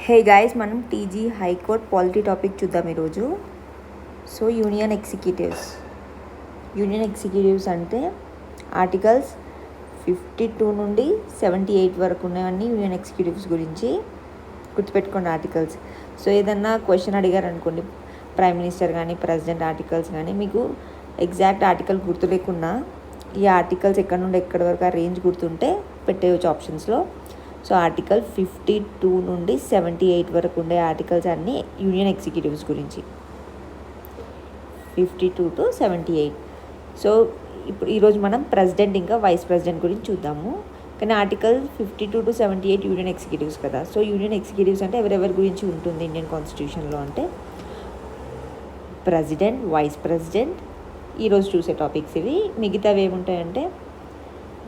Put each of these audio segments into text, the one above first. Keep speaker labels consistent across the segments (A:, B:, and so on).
A: Hey guys, మనం TG high court polity topic చూద్దాం ఈరోజు. సో యూనియన్ ఎగ్జిక్యూటివ్స్ అంటే ఆర్టికల్స్ 52 నుండి 78 వరకు ఉన్నవన్నీ యూనియన్ ఎగ్జిక్యూటివ్స్ గురించి గుర్తుపెట్టుకోండి ఆర్టికల్స్. సో ఏదన్నా క్వశ్చన్ అడిగారు అనుకోండి, ప్రైమ్ మినిస్టర్ కానీ ప్రెసిడెంట్ ఆర్టికల్స్ కానీ, మీకు ఎగ్జాక్ట్ ఆర్టికల్ గుర్తు లేకున్నా ఈ ఆర్టికల్స్ ఎక్కడ నుండి ఎక్కడి వరకు ఆ రేంజ్ గుర్తుంటే పెట్టేయచ్చు ఆప్షన్స్లో. సో ఆర్టికల్ 52 నుండి 78 వరకు ఉండే ఆర్టికల్స్ అన్నీ యూనియన్ ఎగ్జిక్యూటివ్స్ గురించి, 52 to 78. సో ఇప్పుడు ఈరోజు మనం ప్రెసిడెంట్ ఇంకా వైస్ ప్రెసిడెంట్ గురించి చూద్దాము. కానీ ఆర్టికల్ 52 to 78 యూనియన్ ఎగ్జిక్యూటివ్స్ కదా. సో యూనియన్ ఎగ్జిక్యూటివ్స్ అంటే ఎవరెవరి గురించి ఉంటుంది ఇండియన్ కాన్స్టిట్యూషన్లో అంటే ప్రెసిడెంట్, వైస్ ప్రెసిడెంట్, ఈరోజు చూసే టాపిక్స్ ఇవి. మిగతావి ఏముంటాయంటే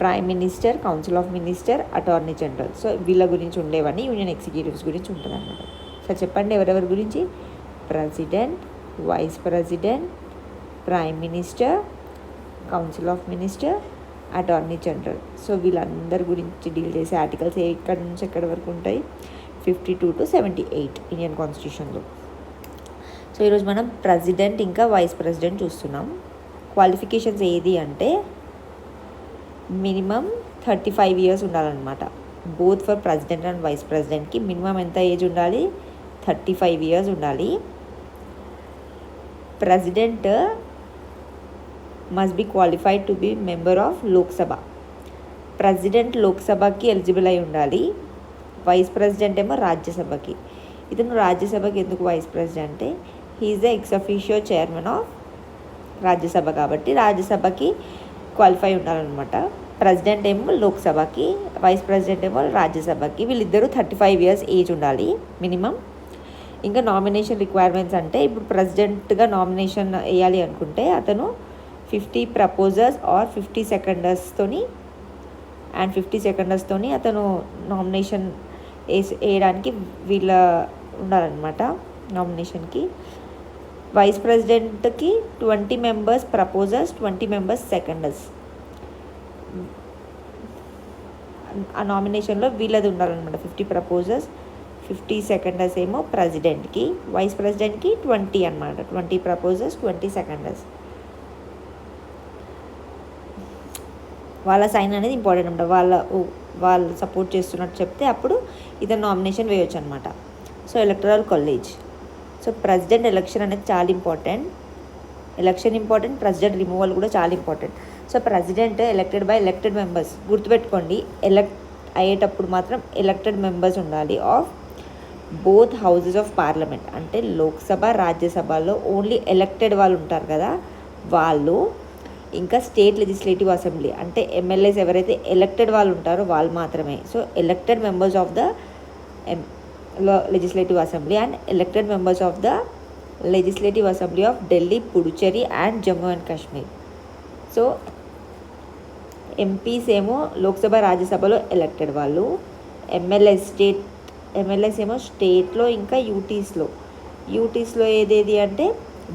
A: prime minister, council of minister, attorney general. So వీళ్ళ గురించి ఉండేవన్నీ యూనియన్ ఎగ్జిక్యూటివ్స్ గురించి ఉంటుంది అన్నమాట. సో చెప్పండి ఎవరెవరి గురించి? President, vice president, prime minister, council of minister, attorney general. So వీళ్ళందరి గురించి డీల్ చేసే ఆర్టికల్స్ ఎక్కడి నుంచి ఎక్కడి వరకు ఉంటాయి? 52 to 78 ఇండియన్ కాన్స్టిట్యూషన్లో. సో ఈరోజు మనం ప్రెసిడెంట్ ఇంకా వైస్ ప్రెసిడెంట్ చూస్తున్నాం. క్వాలిఫికేషన్స్ ఏది అంటే మినిమం 35 years ఉండాలన్నమాట. Both for president and vice ప్రెసిడెంట్కి మినిమం ఎంత ఏజ్ ఉండాలి? 35 years ఉండాలి. President must be qualified to be member of Lok Sabha. President లోక్సభకి ఎలిజిబుల్ అయి ఉండాలి. వైస్ ప్రెసిడెంట్ ఏమో రాజ్యసభకి. ఇతను రాజ్యసభకి ఎందుకు వైస్ ప్రెసిడెంట్ అంటే he is the ex officio chairman of Rajya Sabha కాబట్టి రాజ్యసభకి క్వాలిఫై ఉండాలన్నమాట. ప్రెసిడెంట్ ఏమో లోక్సభకి, వైస్ ప్రెసిడెంట్ ఏమో రాజ్యసభకి. వీళ్ళిద్దరూ 35 years ఏజ్ ఉండాలి మినిమం. ఇంకా నామినేషన్ రిక్వైర్మెంట్స్ అంటే ఇప్పుడు ప్రెసిడెంట్గా నామినేషన్ వేయాలి అనుకుంటే అతను 50 proposers or 50 seconderstoni and 50 seconderstoni అతను నామినేషన్ వేయడానికి వీళ్ళ ఉండాలన్నమాట నామినేషన్కి. వైస్ ప్రెసిడెంట్కి 20 members proposers, 20 members seconders. ఆ నామినేషన్లో వీళ్ళది ఉండాలన్నమాట. 50 proposers, 50 seconders ఏమో ప్రెసిడెంట్కి, వైస్ ప్రెసిడెంట్కి 20 అనమాట. 20 proposers, 20 seconders. వాళ్ళ సైన్ అనేది ఇంపార్టెంట్ అనమాట. వాళ్ళు సపోర్ట్ చేస్తున్నట్టు చెప్తే అప్పుడు ఇతను నామినేషన్ వేయొచ్చు అనమాట. So electoral college. So president election అనేది చాలా important. Election important, president removal కూడా చాలా important. So president elected by elected members. గుర్తుపెట్టుకోండి, ఎలక్ట్ అయ్యేటప్పుడు మాత్రం ఎలక్టెడ్ మెంబర్స్ ఉండాలి of both houses of parliament. అంటే లోక్సభ, రాజ్యసభలో ఓన్లీ ఎలక్టెడ్ వాళ్ళు ఉంటారు కదా వాళ్ళు. ఇంకా స్టేట్ లెజిస్లేటివ్ అసెంబ్లీ అంటే ఎమ్మెల్యేస్ ఎవరైతే ఎలక్టెడ్ వాళ్ళు ఉంటారో వాళ్ళు మాత్రమే. So elected members of the legislative assembly and elected members of the legislative assembly of Delhi, Puducherry and Jammu and Kashmir. So MPs ఏమో లోక్సభ, రాజ్యసభలో ఎలక్టెడ్ వాళ్ళు. ఎమ్మెల్యేస్ ఏమో స్టేట్లో ఇంకా యూటీస్లో ఏదేది అంటే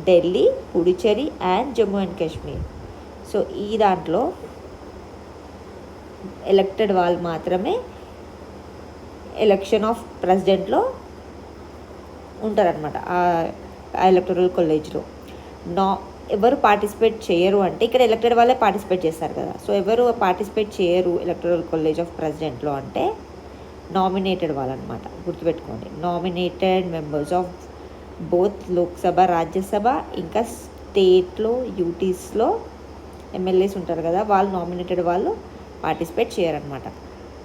A: Delhi, Puducherry and Jammu and Kashmir. So ఈ దాంట్లో ఎలక్టెడ్ వాళ్ళు మాత్రమే ఎలక్షన్ ఆఫ్ ప్రెసిడెంట్లో ఉంటారనమాట ఆ ఎలక్టరల్ కాలేజ్లో. ఎవరు పార్టిసిపేట్ చేయరు అంటే ఇక్కడ ఎలక్టెడ్ వాళ్ళే పార్టిసిపేట్ చేస్తారు కదా. సో ఎవరు పార్టిసిపేట్ చేయరు ఎలక్టరల్ కాలేజ్ ఆఫ్ ప్రెసిడెంట్లో అంటే నామినేటెడ్ వాళ్ళు అనమాట. గుర్తుపెట్టుకోండి, nominated members of both Lok Sabha, Rajya Sabha ఇంకా స్టేట్లో యూటీస్లో ఎమ్మెల్యేస్ ఉంటారు కదా వాళ్ళు నామినేటెడ్ వాళ్ళు పార్టిసిపేట్ చేయరనమాట.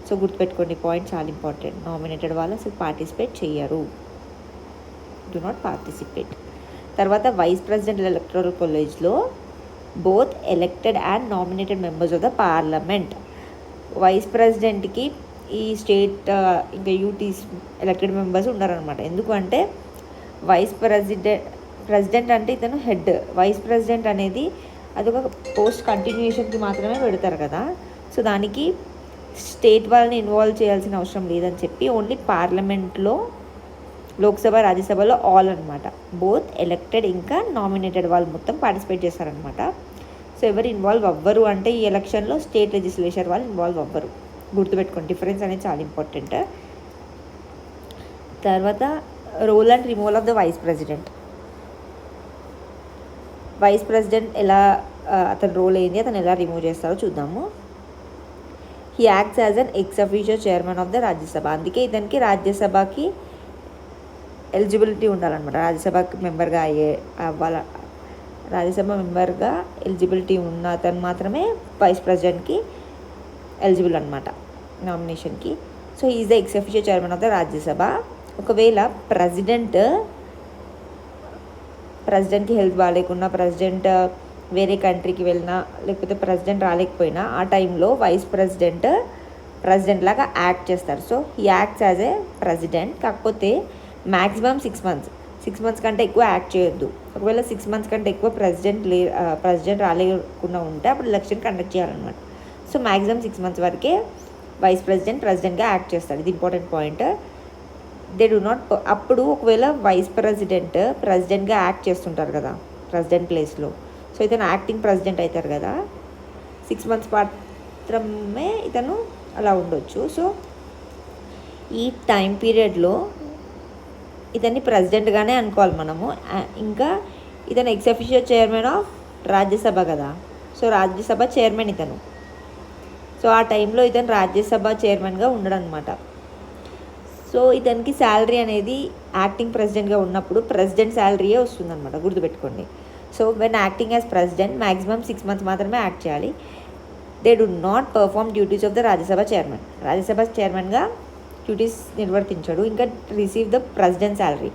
A: సో గుర్తుపెట్టుకోండి, పాయింట్ చాలా ఇంపార్టెంట్. నామినేటెడ్ వాళ్ళు అసలు పార్టిసిపేట్ చేయరు, డు నాట్ పార్టిసిపేట్. తర్వాత వైస్ ప్రెసిడెంట్ ఎలక్టరల్ కాలేజ్లో both elected and nominated members of the parliament. Vice ప్రెసిడెంట్కి ఈ స్టేట్ ఇంకా యూటీస్ ఎలక్టెడ్ మెంబర్స్ ఉన్నారనమాట. ఎందుకంటే ప్రెసిడెంట్ అంటే ఇతను హెడ్. వైస్ ప్రెసిడెంట్ అనేది అదొక పోస్ట్ కంటిన్యూషన్కి మాత్రమే పెడతారు కదా. సో దానికి స్టేట్ వాళ్ళని ఇన్వాల్వ్ చేయాల్సిన అవసరం లేదని చెప్పి ఓన్లీ పార్లమెంట్లో లోక్సభ, రాజ్యసభలో ఆల్ అనమాట. బోత్ ఎలక్టెడ్ ఇంకా నామినేటెడ్ వాళ్ళు మొత్తం పార్టిసిపేట్ చేస్తారనమాట. సో ఎవరు ఇన్వాల్వ్ అవ్వరు అంటే ఈ ఎలక్షన్లో స్టేట్ లెజిస్లేచర్ వాళ్ళు ఇన్వాల్వ్ అవ్వరు. గుర్తుపెట్టుకోండి, డిఫరెన్స్ అనేది చాలా ఇంపార్టెంట్. తర్వాత role and removal of the vice president. Vice president ఎలా అతని రోల్ ఏంది, అతను ఎలా రిమూవ్ చేస్తారో చూద్దాము. He acts as an ex officio chairman of the Rajya Sabha. అందుకే ఇతనికి రాజ్యసభకి ఎలిజిబిలిటీ ఉండాలన్నమాట. రాజ్యసభకి మెంబర్గా అవ్వాల. రాజ్యసభ మెంబర్గా ఎలిజిబిలిటీ ఉన్న అతను మాత్రమే వైస్ ప్రెసిడెంట్కి ఎలిజిబుల్ అనమాట నామినేషన్కి. So is the ex officio chairman of the Rajya Sabha. ఒకవేళ ప్రెసిడెంట్కి హెల్త్ బాగాలేకున్నా, ప్రెసిడెంట్ వేరే కంట్రీకి వెళ్ళినా, లేకపోతే ప్రెసిడెంట్ రాలేకపోయినా ఆ టైంలో వైస్ ప్రెసిడెంట్ లాగా యాక్ట్ చేస్తారు. సో ఈ యాక్ట్స్ యాజ్ ఏ ప్రెసిడెంట్. కాకపోతే మ్యాక్సిమం 6 months కంటే ఎక్కువ యాక్ట్ చేయొద్దు. ఒకవేళ 6 months కంటే ఎక్కువ ప్రెసిడెంట్ రాలేకుండా ఉంటే అప్పుడు ఎలక్షన్ కండక్ట్ చేయాలన్నమాట. సో మ్యాక్సిమం 6 months వరకే వైస్ ప్రెసిడెంట్గా యాక్ట్ చేస్తారు. ఇది important point. They do not అప్పుడు ఒకవేళ వైస్ ప్రెసిడెంట్గా యాక్ట్ చేస్తుంటారు కదా ప్రెసిడెంట్ ప్లేస్లో. సో ఇతను యాక్టింగ్ ప్రెసిడెంట్ అవుతారు కదా, 6 months మాత్రమే ఇతను అలా ఉండొచ్చు. సో ఈ టైం పీరియడ్లో ఇతన్ని ప్రెసిడెంట్గానే అనుకోవాలి మనము. ఇంకా ఇతను X officio chairman of Rajya Sabha కదా, సో రాజ్యసభ చైర్మన్ ఇతను. సో ఆ టైంలో ఇతను రాజ్యసభ చైర్మన్గా ఉండడం అనమాట. సో ఇతనికి శాలరీ అనేది యాక్టింగ్ ప్రెసిడెంట్గా ఉన్నప్పుడు ప్రెసిడెంట్ శాలరీయే వస్తుందన్నమాట, గుర్తుపెట్టుకోండి. So when acting as president maximum 6 months మాత్రమే యాక్ట్ చేయాలి. They do not perform duties of the Rajya Sabha chairman. Rajya Sabha చైర్మన్గా డ్యూటీస్ నిర్వర్తించడు. ఇంకా receive the president salary.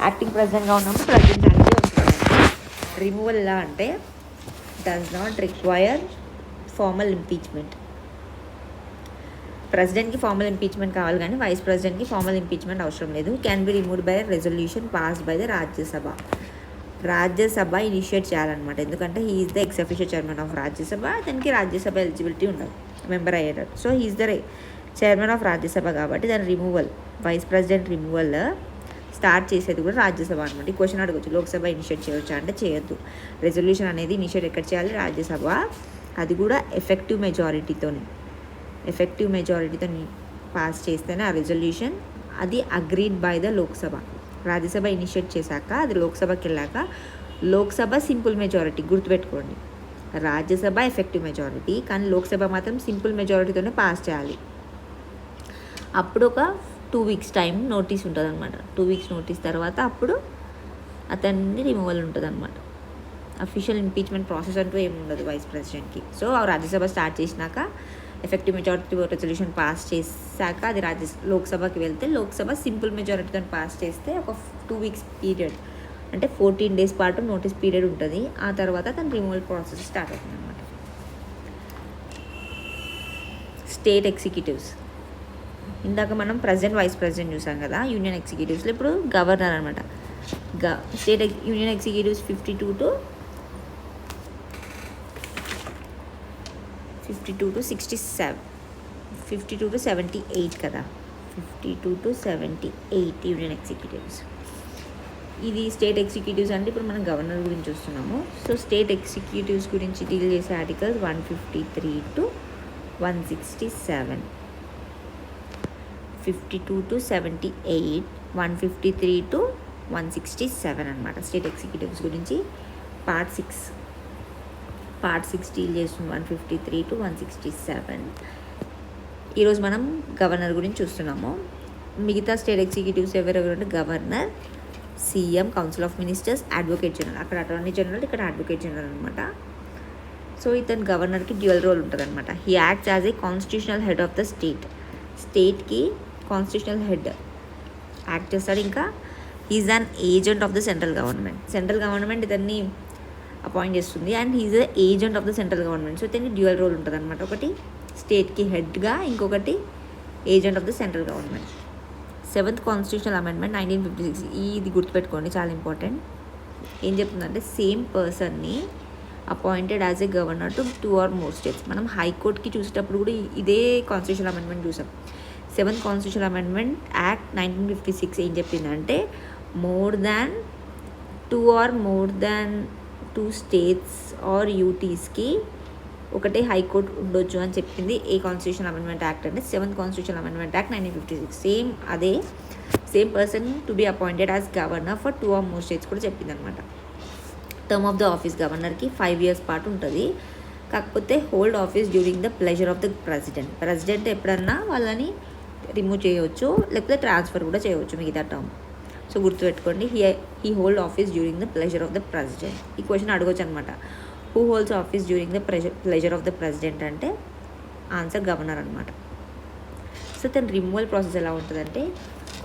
A: Acting ప్రెసిడెంట్గా ఉన్నప్పుడు ప్రెసిడెంట్ శాలరీ వస్తుంది. రిమూవల్ ఎలా అంటే does not require formal impeachment. ప్రెసిడెంట్కి ఫార్మల్ ఇంపీచ్మెంట్ కావాలి కానీ వైస్ ప్రెసిడెంట్కి ఫార్మల్ ఇంపీచ్మెంట్ అవసరం లేదు. Can be removed by resolution passed by the Rajya Sabha initiate చేయాలన్నమాట. ఎందుకంటే he is the ex officio chairman of Rajya Sabha. దానికి రాజ్యసభ ఎలిజిబిలిటీ ఉండాలి, మెంబర్ అయ్యేటట్టు. So he is the chairman of Rajya Sabha కాబట్టి దాని removal, vice president removal start చేసేది కూడా రాజ్యసభ అనమాట. ఈ క్వశ్చన్ అడగచ్చు, లోక్సభ ఇనిషియేట్ చేయొచ్చా అంటే చేయొద్దు. రెజల్యూషన్ అనేది ఇనిషియేట్ ఎక్కడ చేయాలి, రాజ్యసభ. అది కూడా ఎఫెక్టివ్ మెజారిటీతో పాస్ చేస్తేనే ఆ రెజల్యూషన్ అది agreed by the Lok Sabha. Rajya Sabha initiate చేశాక అది లోక్సభకి వెళ్ళాక లోక్సభ సింపుల్ మెజారిటీ, గుర్తుపెట్టుకోండి. రాజ్యసభ ఎఫెక్టివ్ మెజారిటీ కానీ లోక్సభ మాత్రం సింపుల్ మెజారిటీతోనే పాస్ చేయాలి. అప్పుడు ఒక 2 weeks టైం నోటీస్ ఉంటుంది అనమాట. 2 weeks నోటీస్ తర్వాత అప్పుడు అతన్ని రిమూవల్ ఉంటుంది అనమాట. అఫీషియల్ ఇంపీచ్మెంట్ ప్రాసెస్ అంటూ ఏమి ఉండదు వైస్ ప్రెసిడెంట్కి. సో రాజ్యసభ స్టార్ట్ చేసినాక ఎఫెక్టివ్ మెజారిటీ రెజల్యూషన్ పాస్ చేశాక అది లోక్సభకి వెళ్తే లోక్సభ సింపుల్ మెజారిటీతో పాస్ చేస్తే ఒక 2 weeks పీరియడ్ అంటే 14 days పాటు నోటీస్ పీరియడ్ ఉంటుంది. ఆ తర్వాత తన రిమూవల్ ప్రాసెస్ స్టార్ట్ అవుతుంది అనమాట. స్టేట్ ఎగ్జిక్యూటివ్స్, ఇందాక మనం ప్రెసిడెంట్ వైస్ ప్రెసిడెంట్ చూసాం కదా యూనియన్ ఎగ్జిక్యూటివ్స్లో. ఇప్పుడు గవర్నర్ అనమాట. స్టేట్ యూనియన్ ఎగ్జిక్యూటివ్స్ 52 to 78 కదా, 52 to 78 యూనియన్ ఎగ్జిక్యూటివ్స్. ఇది స్టేట్ ఎగ్జిక్యూటివ్స్ అంటే ఇప్పుడు మనం గవర్నర్ గురించి చూస్తున్నాము. సో స్టేట్ ఎగ్జిక్యూటివ్స్ గురించి డీల్ చేసే ఆర్టికల్స్ 153 to 167, 52 to 78, 153 to 167 అనమాట. స్టేట్ ఎగ్జిక్యూటివ్స్ గురించి పార్ట్ 6 డీల్ చేస్తుంది 153 to 167. ఈరోజు మనం గవర్నర్ గురించి చూస్తున్నాము. మిగతా స్టేట్ ఎగ్జిక్యూటివ్స్ ఎవరెవరు అంటే governor, CM, council of ministers, advocate general. అక్కడ అటార్నీ జనరల్, ఇక్కడ అడ్వకేట్ జనరల్ అనమాట. సో ఇతను గవర్నర్కి డ్యూయల్ రోల్ ఉంటుంది అనమాట. He acts as a constitutional head of the స్టేట్కి కాన్స్టిట్యూషనల్ హెడ్ యాక్ట్ చేస్తాడు. ఇంకా he is an agent of the central government ఇతన్ని అపాయింట్ చేస్తుంది and he is the agent of the central government. So ఇతనికి డ్యూయల్ రోల్ ఉంటుంది అనమాట. ఒకటి స్టేట్కి హెడ్గా, ఇంకొకటి agent of the central government. 7th constitutional amendment 1956, ఇది గుర్తుపెట్టుకోండి, చాలా ఇంపార్టెంట్. ఏం చెప్తుందంటే సేమ్ పర్సన్ని appointed as a governor to 2 or more states. మనం హైకోర్టుకి చూసేటప్పుడు కూడా ఇదే కాన్స్టిట్యూషనల్ అమెండ్మెంట్ చూసాం. 7th కాన్స్టిట్యూషనల్ అమెండ్మెంట్ యాక్ట్ 1956 ఏం చెప్పిందంటే మోర్ దాన్ 2 స్టేట్స్ ఆర్ యూటీస్కి ఒకటే హైకోర్టు ఉండొచ్చు అని చెప్పింది. ఏ కాన్స్టిట్యూషనల్ అమెండ్మెంట్ యాక్ట్ అంటే 7th constitutional amendment act 1956. Same అదే same person to be appointed as governor for 2 or more states కూడా చెప్పింది అనమాట. టర్మ్ ఆఫ్ ద ఆఫీస్ గవర్నర్కి 5 years పాటు ఉంటుంది. కాకపోతే hold office during the pleasure of the president ఎప్పుడన్నా వాళ్ళని రిమూవ్ చేయవచ్చు, లేకపోతే ట్రాన్స్ఫర్ కూడా చేయవచ్చు మిగతా టర్మ్. సో గుర్తుపెట్టుకోండి, he hold office during the pleasure of the president. ఈ క్వశ్చన్ అడగొచ్చు అనమాట. Who holds office during the pleasure of the president అంటే ఆన్సర్ గవర్నర్ అనమాట. సో తన రిమూవల్ ప్రాసెస్ ఎలా ఉంటుందంటే,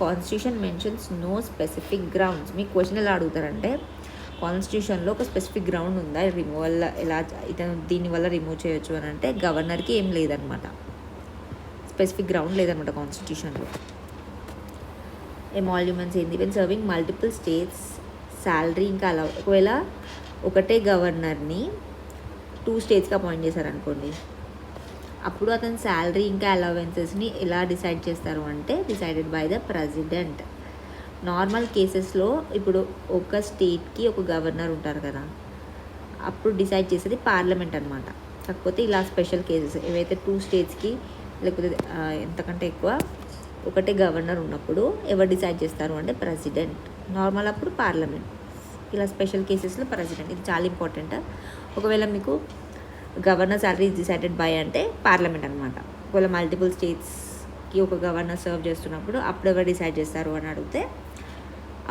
A: constitution mentions no specific grounds. మీకు క్వశ్చన్ ఎలా అడుగుతారంటే, కాన్స్టిట్యూషన్లో ఒక స్పెసిఫిక్ గ్రౌండ్ ఉందా రిమూవల్, ఎలా ఇతను దీనివల్ల రిమూవ్ చేయొచ్చు అని అంటే గవర్నర్కి ఏం లేదనమాట, స్పెసిఫిక్ గ్రౌండ్ లేదనమాట కాన్స్టిట్యూషన్లో. ఎమాల్యుమెంట్స్ ఏంది, when serving multiple states salary ఇంకా అలా, ఒకవేళ ఒకటే గవర్నర్ని 2 స్టేట్స్కి అపాయింట్ చేశారనుకోండి, అప్పుడు అతని శాలరీ ఇంకా అలవెన్సెస్ని ఎలా డిసైడ్ చేస్తారు అంటే decided by the president. Normal కేసెస్లో ఇప్పుడు ఒక స్టేట్కి ఒక గవర్నర్ ఉంటారు కదా, అప్పుడు డిసైడ్ చేసేది పార్లమెంట్ అనమాట. కాకపోతే ఇలా స్పెషల్ కేసెస్ ఏవైతే 2 స్టేట్స్కి లేకపోతే ఎంతకంటే ఎక్కువ ఒకటే గవర్నర్ ఉన్నప్పుడు ఎవరు డిసైడ్ చేస్తారు అంటే ప్రెసిడెంట్. నార్మల్ అప్పుడు పార్లమెంట్. ఇలా స్పెషల్ కేసెస్లో ప్రెసిడెంట్. ఇది చాలా ఇంపార్టెంట్. ఒకవేళ మీకు గవర్నర్ శాలరీ డిసైడెడ్ బై అంటే పార్లమెంట్ అనమాట. ఒకవేళ మల్టిపుల్ స్టేట్స్కి ఒక గవర్నర్ సర్వ్ చేస్తున్నప్పుడు అప్పుడు ఎవరు డిసైడ్ చేస్తారు అని అడిగితే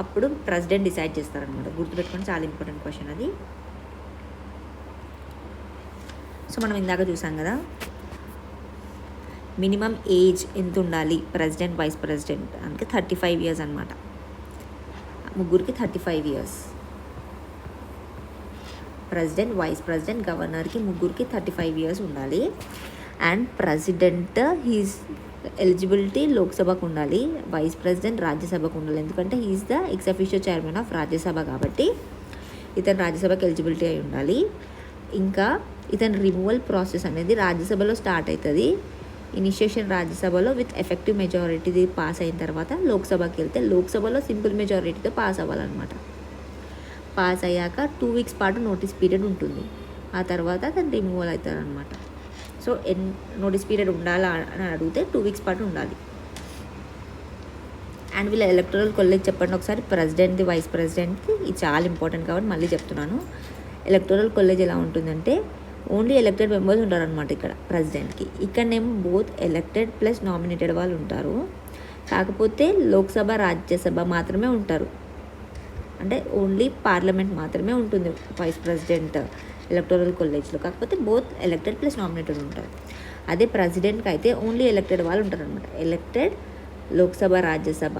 A: అప్పుడు ప్రెసిడెంట్ డిసైడ్ చేస్తారనమాట. గుర్తుపెట్టుకొని, చాలా ఇంపార్టెంట్ క్వశ్చన్ అది. సో మనం ఇందాక చూసాం కదా, మినిమం ఏజ్ ఎంత ఉండాలి ప్రెసిడెంట్ వైస్ ప్రెసిడెంట్ అంటే 35 years అనమాట. ముగ్గురికి 35 years. ప్రెసిడెంట్, వైస్ ప్రెసిడెంట్, గవర్నర్కి ముగ్గురికి 35 years ఉండాలి. అండ్ ప్రెసిడెంట్ హీస్ ఎలిజిబిలిటీ లోక్సభకు ఉండాలి, వైస్ ప్రెసిడెంట్ రాజ్యసభకు ఉండాలి. ఎందుకంటే he is the ex official chairman of Rajya Sabha కాబట్టి ఇతను రాజ్యసభకి ఎలిజిబిలిటీ అయి ఉండాలి. ఇంకా ఇతని రిమూవల్ ప్రాసెస్ అనేది రాజ్యసభలో స్టార్ట్ అవుతుంది. ఇనిషియేషన్ రాజ్యసభలో విత్ ఎఫెక్టివ్ మెజారిటీ పాస్ అయిన తర్వాత లోక్సభకి వెళ్తే లోక్సభలో సింపుల్ మెజారిటీతో పాస్ అవ్వాలన్నమాట. పాస్ అయ్యాక 2 weeks పాటు నోటీస్ పీరియడ్ ఉంటుంది. ఆ తర్వాత తను రిమూవల్ అవుతారనమాట. సో నోటీస్ పీరియడ్ ఉండాలా అని అడిగితే 2 weeks పాటు ఉండాలి. అండ్ వీళ్ళ ఎలక్టరల్ కాలేజ్ చెప్పండి ఒకసారి, ప్రెసిడెంట్ది, వైస్ ప్రెసిడెంట్ది. ఇది చాలా ఇంపార్టెంట్ కాబట్టి మళ్ళీ చెప్తున్నాను. ఎలక్టరల్ కాలేజ్ ఎలా ఉంటుందంటే ఓన్లీ ఎలక్టెడ్ మెంబర్స్ ఉంటారనమాట ఇక్కడ ప్రెసిడెంట్కి. ఇక్కడనేమో బోత్ ఎలక్టెడ్ ప్లస్ నామినేటెడ్ వాళ్ళు ఉంటారు. కాకపోతే లోక్సభ, రాజ్యసభ మాత్రమే ఉంటారు. అంటే ఓన్లీ పార్లమెంట్ మాత్రమే ఉంటుంది వైస్ ప్రెసిడెంట్ ఎలక్టోరల్ కాలేజ్లో. కాకపోతే బోత్ ఎలక్టెడ్ ప్లస్ నామినేటెడ్ ఉంటారు. అదే ప్రెసిడెంట్కి అయితే ఓన్లీ ఎలక్టెడ్ వాళ్ళు ఉంటారు అనమాట. ఎలక్టెడ్ లోక్సభ, రాజ్యసభ,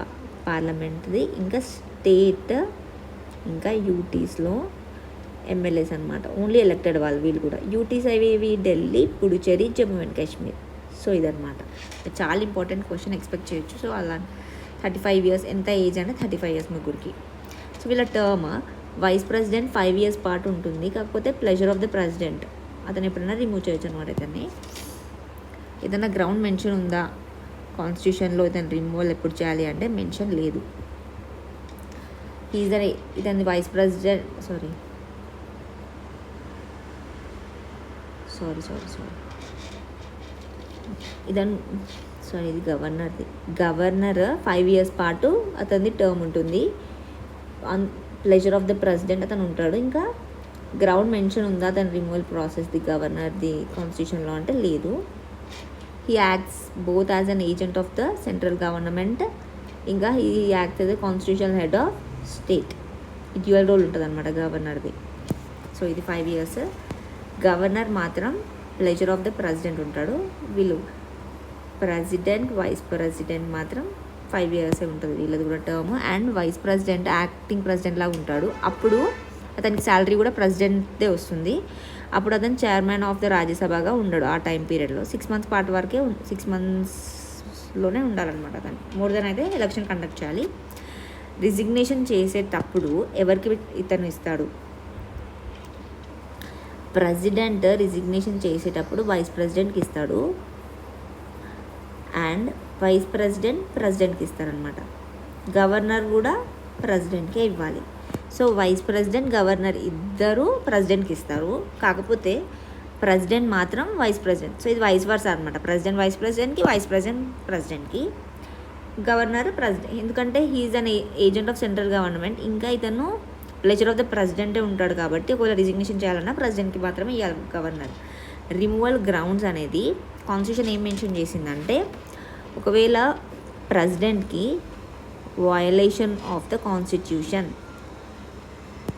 A: పార్లమెంట్ది, ఇంకా స్టేట్, ఇంకా యూటీస్లో ఎమ్మెల్యేస్ అనమాట. ఓన్లీ ఎలక్టెడ్ వాళ్ళు వీళ్ళు కూడా. యూటీస్ అవి ఢిల్లీ, పుడుచేరి, జమ్మూ అండ్ కాశ్మీర్. సో ఇదనమాట. చాలా ఇంపార్టెంట్ క్వశ్చన్ ఎక్స్పెక్ట్ చేయొచ్చు. సో అలా 35 years. ఎంత ఏజ్ అంటే 35 years ముగ్గురికి. సో వీళ్ళ టర్మ్ వైస్ ప్రెసిడెంట్ 5 years పాటు ఉంటుంది. కాకపోతే ప్లెజర్ ఆఫ్ ద ప్రెసిడెంట్, అతను ఎప్పుడైనా రిమూవ్ చేయొచ్చు అనమాట. ఇతన్ని ఏదైనా గ్రౌండ్ మెన్షన్ ఉందా కాన్స్టిట్యూషన్లో ఇతను రిమూవల్ ఎప్పుడు చేయాలి అంటే మెన్షన్ లేదు. ఇతని వైస్ ప్రెసిడెంట్ సారీ ఇది గవర్నర్ 5 years పాటు అతనిది టర్మ్ ఉంటుంది. ప్లెజర్ ఆఫ్ ద ప్రెసిడెంట్ అతను ఉంటాడు. ఇంకా గ్రౌండ్ మెన్షన్ ఉందా అతని రిమూవల్ ప్రాసెస్ది గవర్నర్ది కాన్స్టిట్యూషన్లో అంటే లేదు. He acts both as an agent of the central government, ఇంకా he acts as the constitutional head of state. ఈ డ్యూయల్ రోల్ ఉంటుంది అనమాట గవర్నర్ది. సో ఇది 5 years. గవర్నర్ మాత్రం ప్లెజర్ ఆఫ్ ద ప్రెసిడెంట్ ఉంటాడు. వీళ్ళు ప్రెసిడెంట్, వైస్ ప్రెసిడెంట్ మాత్రం 5 years ఉంటుంది వీళ్ళది కూడా term. And vice president acting president లాగా ఉంటాడు. అప్పుడు అతనికి శాలరీ కూడా ప్రెసిడెంట్దే వస్తుంది. అప్పుడు అతను చైర్మన్ ఆఫ్ ద రాజ్యసభగా ఉండడు ఆ టైం పీరియడ్లో. 6 months పాటు వరకే 6 monthsలోనే ఉండాలన్నమాట. అతను మోర్ దెన్ అయితే ఎలక్షన్ కండక్ట్ చేయాలి. రిజిగ్నేషన్ చేసేటప్పుడు ఎవరికి ఇతను ఇస్తాడు, ప్రెసిడెంట్ రిజిగ్నేషన్ చేసేటప్పుడు వైస్ ప్రెసిడెంట్కి ఇస్తాడు. అండ్ వైస్ ప్రెసిడెంట్ ప్రెసిడెంట్కి ఇస్తారనమాట. గవర్నర్ కూడా ప్రెసిడెంట్కే ఇవ్వాలి. సో వైస్ ప్రెసిడెంట్, గవర్నర్ ఇద్దరు ప్రెసిడెంట్కి ఇస్తారు. కాకపోతే ప్రెసిడెంట్ మాత్రం వైస్ ప్రెసిడెంట్. సో ఇది వైస్ వర్సా అనమాట. ప్రెసిడెంట్ వైస్ ప్రెసిడెంట్కి, వైస్ ప్రెసిడెంట్ ప్రెసిడెంట్కి. గవర్నర్ ప్రెసిడెంట్, ఎందుకంటే he is an agent of central government. ఇంకా ఇతను లెజర్ ఆఫ్ ద ప్రెసిడెంటే ఉంటాడు కాబట్టి ఒకవేళ రిజిగ్నేషన్ చేయాలన్నా ప్రెసిడెంట్కి మాత్రమే ఇవ్వాలి గవర్నర్. రిమూవల్ గ్రౌండ్స్ అనేది కాన్స్టిట్యూషన్ ఏం మెన్షన్ చేసిందంటే ఒకవేళ ప్రెసిడెంట్కి వయలేషన్ ఆఫ్ ద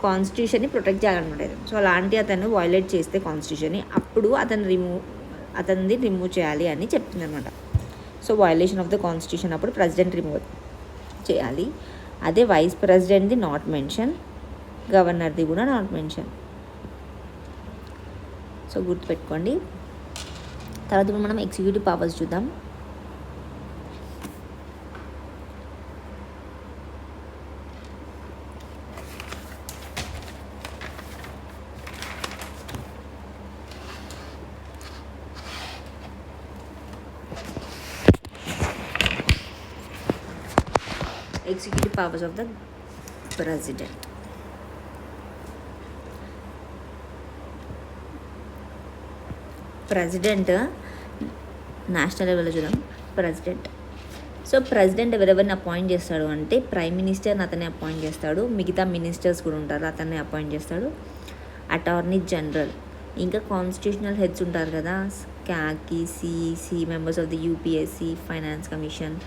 A: కాన్స్టిట్యూషన్ని ప్రొటెక్ట్ చేయాలన్నమాట. సో అలాంటి అతను వయలేట్ చేస్తే కాన్స్టిట్యూషన్ని అప్పుడు అతనిది రిమూవ్ చేయాలి అని చెప్తుంది అనమాట. So violation of the constitution అప్పుడు ప్రెసిడెంట్ రిమూవ్ చేయాలి. అదే వైస్ ప్రెసిడెంట్ది నాట్ మెన్షన్, గవర్నర్ది కూడా నాట్ మెన్షన్. సో గుర్తుపెట్టుకోండి. తర్వాత ఇప్పుడు మనం ఎగ్జిక్యూటివ్ పవర్స్ చూద్దాం. Executive powers of the president. President national లెవెల్లో చూద్దాం. ప్రెసిడెంట్ ఎవరెవరిని అపాయింట్ చేస్తాడు అంటే ప్రైమ్ మినిస్టర్ని అతనే అపాయింట్ చేస్తాడు, మిగతా మినిస్టర్స్ కూడా ఉంటారు అతన్ని అపాయింట్ చేస్తాడు. అటార్నీ జనరల్, ఇంకా కాన్స్టిట్యూషనల్ హెడ్స్ ఉంటారు కదా, క్యాకి, CEC, members of the UPSC, finance commission.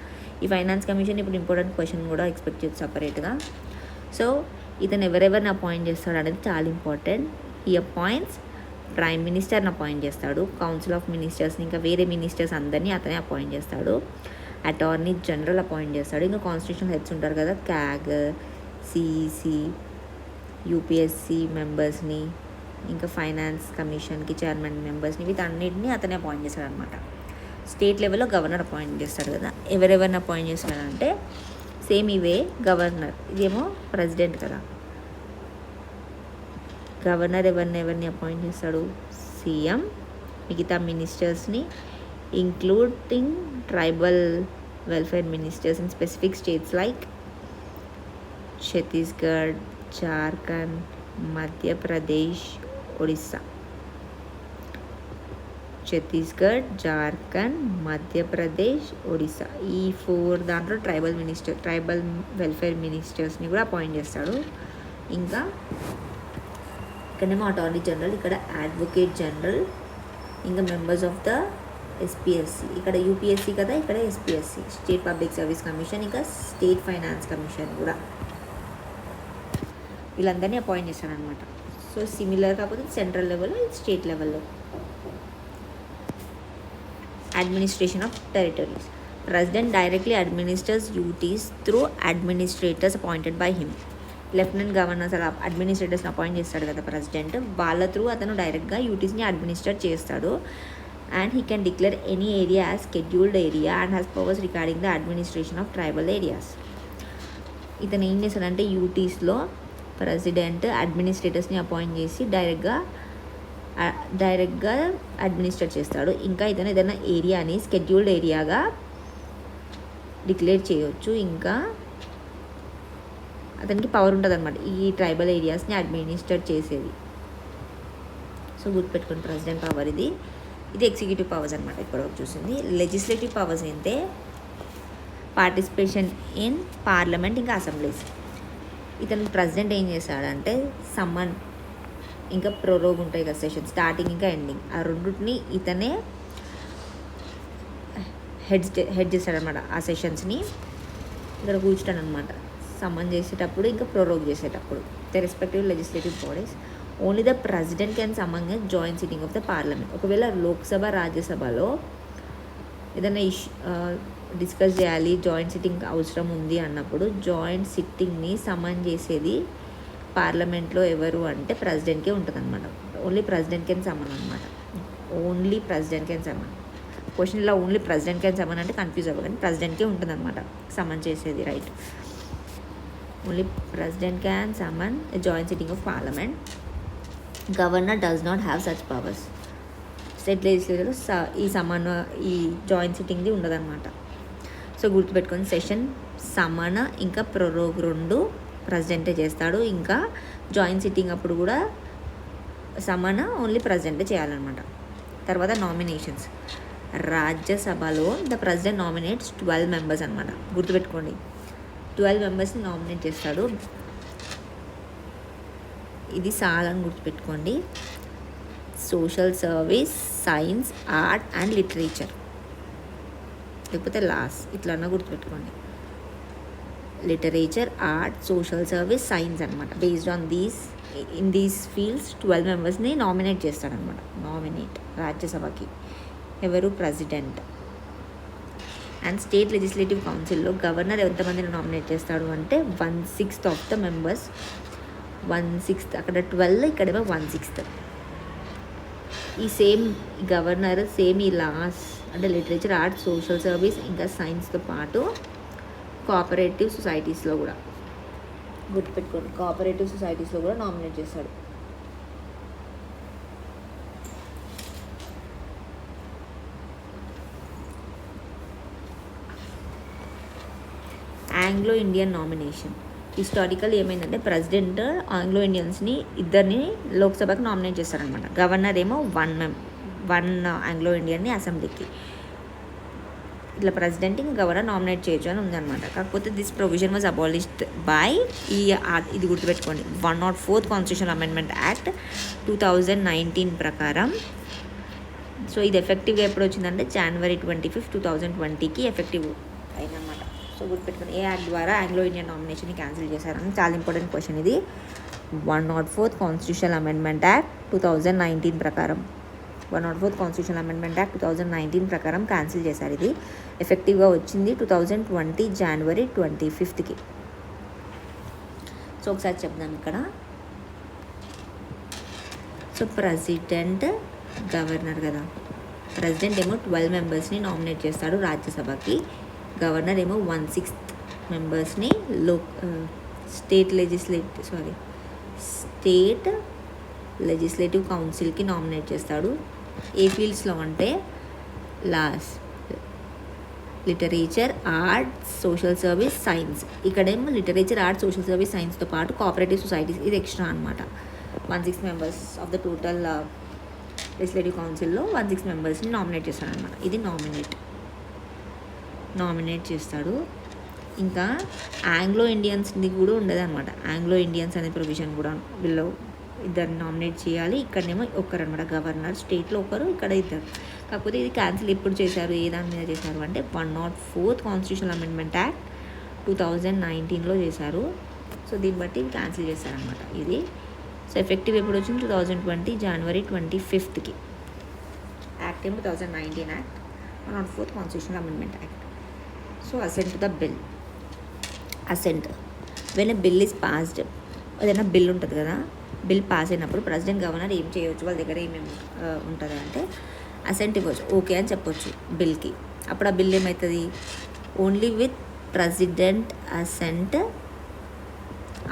A: ఈ ఫైనాన్స్ కమిషన్ ఇప్పుడు ఇంపార్టెంట్ క్వశ్చన్ కూడా ఎక్స్పెక్ట్ చేయొచ్చు సపరేట్గా. సో ఇతను ఎవరెవరిని అపాయింట్ చేస్తాడు అనేది చాలా ఇంపార్టెంట్. ఈ అపాయింట్స్ ప్రైమ్ మినిస్టర్ని అపాయింట్ చేస్తాడు, కౌన్సిల్ ఆఫ్ మినిస్టర్స్ని, ఇంకా వేరే మినిస్టర్స్ అందరినీ అతనే అపాయింట్ చేస్తాడు. అటార్నీ జనరల్ అపాయింట్ చేస్తాడు. ఇంకా కాన్స్టిట్యూషనల్ హెడ్స్ ఉంటారు కదా, క్యాగ్, సిఈసి, యూపీఎస్సి మెంబర్స్ని, ఇంకా ఫైనాన్స్ కమిషన్కి చైర్మన్ మెంబర్స్ని, వీటన్నిటిని అతనే అపాయింట్ చేస్తాడు అనమాట. స్టేట్ లెవెల్లో గవర్నర్ అపాయింట్ చేస్తాడు కదా. ఎవరెవరిని అపాయింట్ చేస్తాడంటే సేమ్ ఇవే గవర్నర్, ఇదేమో ప్రెసిడెంట్ కదా. గవర్నర్ ఎవరిని అపాయింట్ చేస్తాడు, సీఎం, మిగతా మినిస్టర్స్ని including tribal welfare ministers in specific states like Chhattisgarh, Jharkhand, Madhya Pradesh, Odisha. Chhattisgarh, Jharkhand, Madhya Pradesh, Odisha, ఈ 4 దాంట్లో ట్రైబల్ వెల్ఫేర్ మినిస్టర్స్ని కూడా అపాయింట్ చేస్తాడు. ఇంకా ఇక్కడేమో అటార్నీ జనరల్, ఇక్కడ అడ్వకేట్ జనరల్, ఇంకా మెంబర్స్ ఆఫ్ ద ఎస్పీఎస్సి, ఇక్కడ యూపీఎస్సి కదా, ఇక్కడ SPSC, state public service commission, ఇంకా స్టేట్ ఫైనాన్స్ కమిషన్ కూడా వీళ్ళందరినీ అపాయింట్ చేస్తాడనమాట. సో సిమిలర్ కాకపోతే సెంట్రల్ లెవెల్లో, స్టేట్ లెవెల్లో. Administration of territories. President directly administers duties through administrators appointed by him. Lieutenant governors అలా అడ్మినిస్ట్రేటర్స్ని అపాయింట్ చేస్తాడు కదా ప్రెసిడెంట్, వాళ్ళ త్రూ అతను డైరెక్ట్గా డ్యూటీస్ని అడ్మినిస్టర్ చేస్తాడు. And he can declare any area as scheduled area and has powers regarding the administration of tribal areas. ఇతను ఏం చేస్తాడంటే యూటీస్లో ప్రెసిడెంట్ అడ్మినిస్ట్రేటర్స్ని అపాయింట్ చేసి డైరెక్ట్గా అడ్మినిస్ట్రేట్ చేస్తాడు. ఇంకా ఇతను ఏదైనా ఏరియాని షెడ్యూల్డ్ ఏరియాగా డిక్లేర్ చేయవచ్చు. ఇంకా అతనికి పవర్ ఉంటుంది అనమాట ఈ ట్రైబల్ ఏరియాస్ని అడ్మినిస్ట్రేట్ చేసేది. సో గుర్తుపెట్టుకుని ప్రెసిడెంట్ పవర్ ఇది ఎగ్జిక్యూటివ్ పవర్స్ అనమాట. ఇప్పటివరకు చూసింది. లెజిస్లేటివ్ పవర్స్ అయితే పార్టిసిపేషన్ ఇన్ పార్లమెంట్, ఇంకా అసెంబ్లీస్. ఇతను ప్రెసిడెంట్ ఏం చేశాడంటే సమ్మన్ ఇంకా ప్రొరోగ్ ఉంటాయి కదా సెషన్, స్టార్టింగ్ ఇంకా ఎండింగ్, ఆ రెండింటిని ఇతనే హెడ్ చేస్తాడనమాట. ఆ సెషన్స్ని ఇక్కడ కూర్చుంటాను అనమాట సమ్మన్ చేసేటప్పుడు, ఇంకా ప్రొరోగ్ చేసేటప్పుడు. The respective legislative bodies. Only the president can summon a joint sitting of the parliament. ఒకవేళ లోక్సభ, రాజ్యసభలో ఏదైనా డిస్కస్ చేయాలి, జాయింట్ సిట్టింగ్ అవసరం ఉంది అన్నప్పుడు జాయింట్ సిట్టింగ్ని సమ్మన్ చేసేది పార్లమెంట్లో ఎవరు అంటే ప్రెసిడెంట్కే ఉంటుంది అనమాట. ఓన్లీ ప్రెసిడెంట్ కెన్ సమ్మన్ అనమాట. Only president can summon. Question ఇలా ఓన్లీ ప్రెసిడెంట్ కెన్ సమ్మన్ అంటే కన్ఫ్యూజ్ అవ్వకండి, ప్రెసిడెంట్కే ఉంటుంది అనమాట సమ్మన్ చేసేది. Right, only president can summon a joint sitting of parliament. Governor does not have such powers. State లెజిస్లేచర్లో ఈ జాయింట్ సిట్టింగ్ది ఉండదన్నమాట. సో గుర్తుపెట్టుకొని సెషన్ సమ్మన్ ఇంకా ప్రొరోగ్ 2 ప్రెసిడెంటే చేస్తాడు. ఇంకా జాయింట్ సిట్టింగ్ అప్పుడు కూడా సమ్మన్ ఓన్లీ ప్రెసిడెంటే చేయాలన్నమాట. తర్వాత నామినేషన్స్. రాజ్యసభలో ద ప్రెసిడెంట్ నామినేట్స్ 12 మెంబర్స్ అనమాట. గుర్తుపెట్టుకోండి, 12 మెంబర్స్ని నామినేట్ చేస్తాడు. ఇది సాలని గుర్తుపెట్టుకోండి. Social service, science, art and literature, లేకపోతే లాస్, ఇట్లన్నా గుర్తుపెట్టుకోండి. Literature, art, social service, science అనమాట. Based on in these fields 12 మెంబర్స్ని నామినేట్ చేస్తాడనమాట. నామినేట్ రాజ్యసభకి ఎవరు? ప్రెసిడెంట్. అండ్ స్టేట్ లెజిస్లేటివ్ కౌన్సిల్లో గవర్నర్ ఎంతమందిని నామినేట్ చేస్తాడు అంటే 1/6 ఆఫ్ ద మెంబర్స్. 1/6, అక్కడ 12, ఇక్కడేమో 1/6. ఈ సేమ్ గవర్నర్ సేమ్ ఈ లాస్ అంటే లిటరేచర్, ఆర్ట్, సోషల్ సర్వీస్ ఇంకా సైన్స్తో పాటు కోఆపరేటివ్ సొసైటీస్లో కూడా గుర్తుపెట్టుకోండి, కోఆపరేటివ్ సొసైటీస్లో కూడా నామినేట్ చేస్తాడు. Anglo Indian nomination. హిస్టారికల్ ఏమైందంటే ప్రెసిడెంట్ ఆంగ్లో ఇండియన్స్ని ఇద్దరిని లోక్సభకి నామినేట్ చేస్తారనమాట. గవర్నర్ ఏమో వన్ ఆంగ్లో ఇండియన్ని అసెంబ్లీకి. ఇట్లా ప్రెసిడెంట్ ఇంకా గవర్నర్ నామినేట్ చేయొచ్చు అని ఉందన్నమాట. కాకపోతే this provision was abolished by ఇది గుర్తుపెట్టుకోండి, 104th కాన్స్టిట్యూషనల్ అమెండ్మెంట్ యాక్ట్ 2019 ప్రకారం. సో ఇది ఎఫెక్టివ్గా ఎప్పుడు వచ్చిందంటే January 25, 2020కి ఎఫెక్టివ్ అయిందన్నమాట. సో గుర్తుపెట్టుకోండి, ఏ యాక్ట్ ద్వారా ఆంగ్లో ఇండియన్ నామినేషన్ని క్యాన్సిల్ చేశారని చాలా ఇంపార్టెంట్ క్వశ్చన్ ఇది. 104th కాన్స్టిట్యూషనల్ అమెండ్మెంట్ యాక్ట్ 2019 ప్రకారం 104th కాన్స్టిట్యూషనల్ అమెండ్మెంట్ యాక్ట్ 2019 ప్రకారం క్యాన్సిల్ చేశారు. ఇది ఎఫెక్టివ్గా వచ్చింది 2020 January 25కి. సో ఒకసారి చెప్దాం ఇక్కడ. సో ప్రెసిడెంట్, గవర్నర్ కదా. ప్రెసిడెంట్ ఏమో 12 మెంబర్స్ని నామినేట్ చేస్తాడు రాజ్యసభకి. గవర్నర్ ఏమో 1/6 మెంబర్స్ని స్టేట్ లెజిస్లేటివ్ కౌన్సిల్కి నామినేట్ చేస్తాడు. ఏ ఫీల్డ్స్లో అంటే laws, literature, art, social service, science. ఇక్కడేమో లిటరేచర్, ఆర్ట్, సోషల్ సర్వీస్, సైన్స్తో పాటు కోఆపరేటివ్ సొసైటీస్, ఇది ఎక్స్ట్రా అనమాట. 1/6 members of the total legislative కౌన్సిల్లో 1/6 మెంబర్స్ని నామినేట్ చేస్తాడనమాట. ఇది నామినేట్ చేస్తాడు. ఇంకా ఆంగ్లో ఇండియన్స్ని కూడా ఉండదు అనమాట. ఆంగ్లో ఇండియన్స్ అనే ప్రొవిజన్ కూడా వీళ్ళు ఇద్దరిని నామినేట్ చేయాలి. ఇక్కడనేమో ఒకరు అనమాట, గవర్నర్. స్టేట్లో ఒకరు, ఇక్కడ ఇద్దరు. కాకపోతే ఇది క్యాన్సిల్ ఎప్పుడు చేశారు, ఏ దాని మీద చేశారు అంటే 104th కాన్స్టిట్యూషనల్ అమెండ్మెంట్ యాక్ట్ 2019లో చేశారు. సో దీన్ని బట్టి క్యాన్సిల్ చేశారనమాట ఇది. సో ఎఫెక్టివ్ ఎప్పుడు వచ్చింది 2020 January 25కి. యాక్ట్ ఏమో 2019 act, 104th constitutional amendment act. So assent to the bill. Assent when a bill is passed, ఏదైనా బిల్ ఉంటుంది కదా, బిల్ పాస్ అయినప్పుడు ప్రెసిడెంట్, గవర్నర్ ఏం చేయవచ్చు, వాళ్ళ దగ్గర ఏమేమి ఉంటుంది అంటే అసెంట్ ఇవ్వచ్చు, ఓకే అని చెప్పొచ్చు బిల్కి. అప్పుడు ఆ బిల్ ఏమవుతుంది, ఓన్లీ విత్ ప్రెసిడెంట్ అసెంట్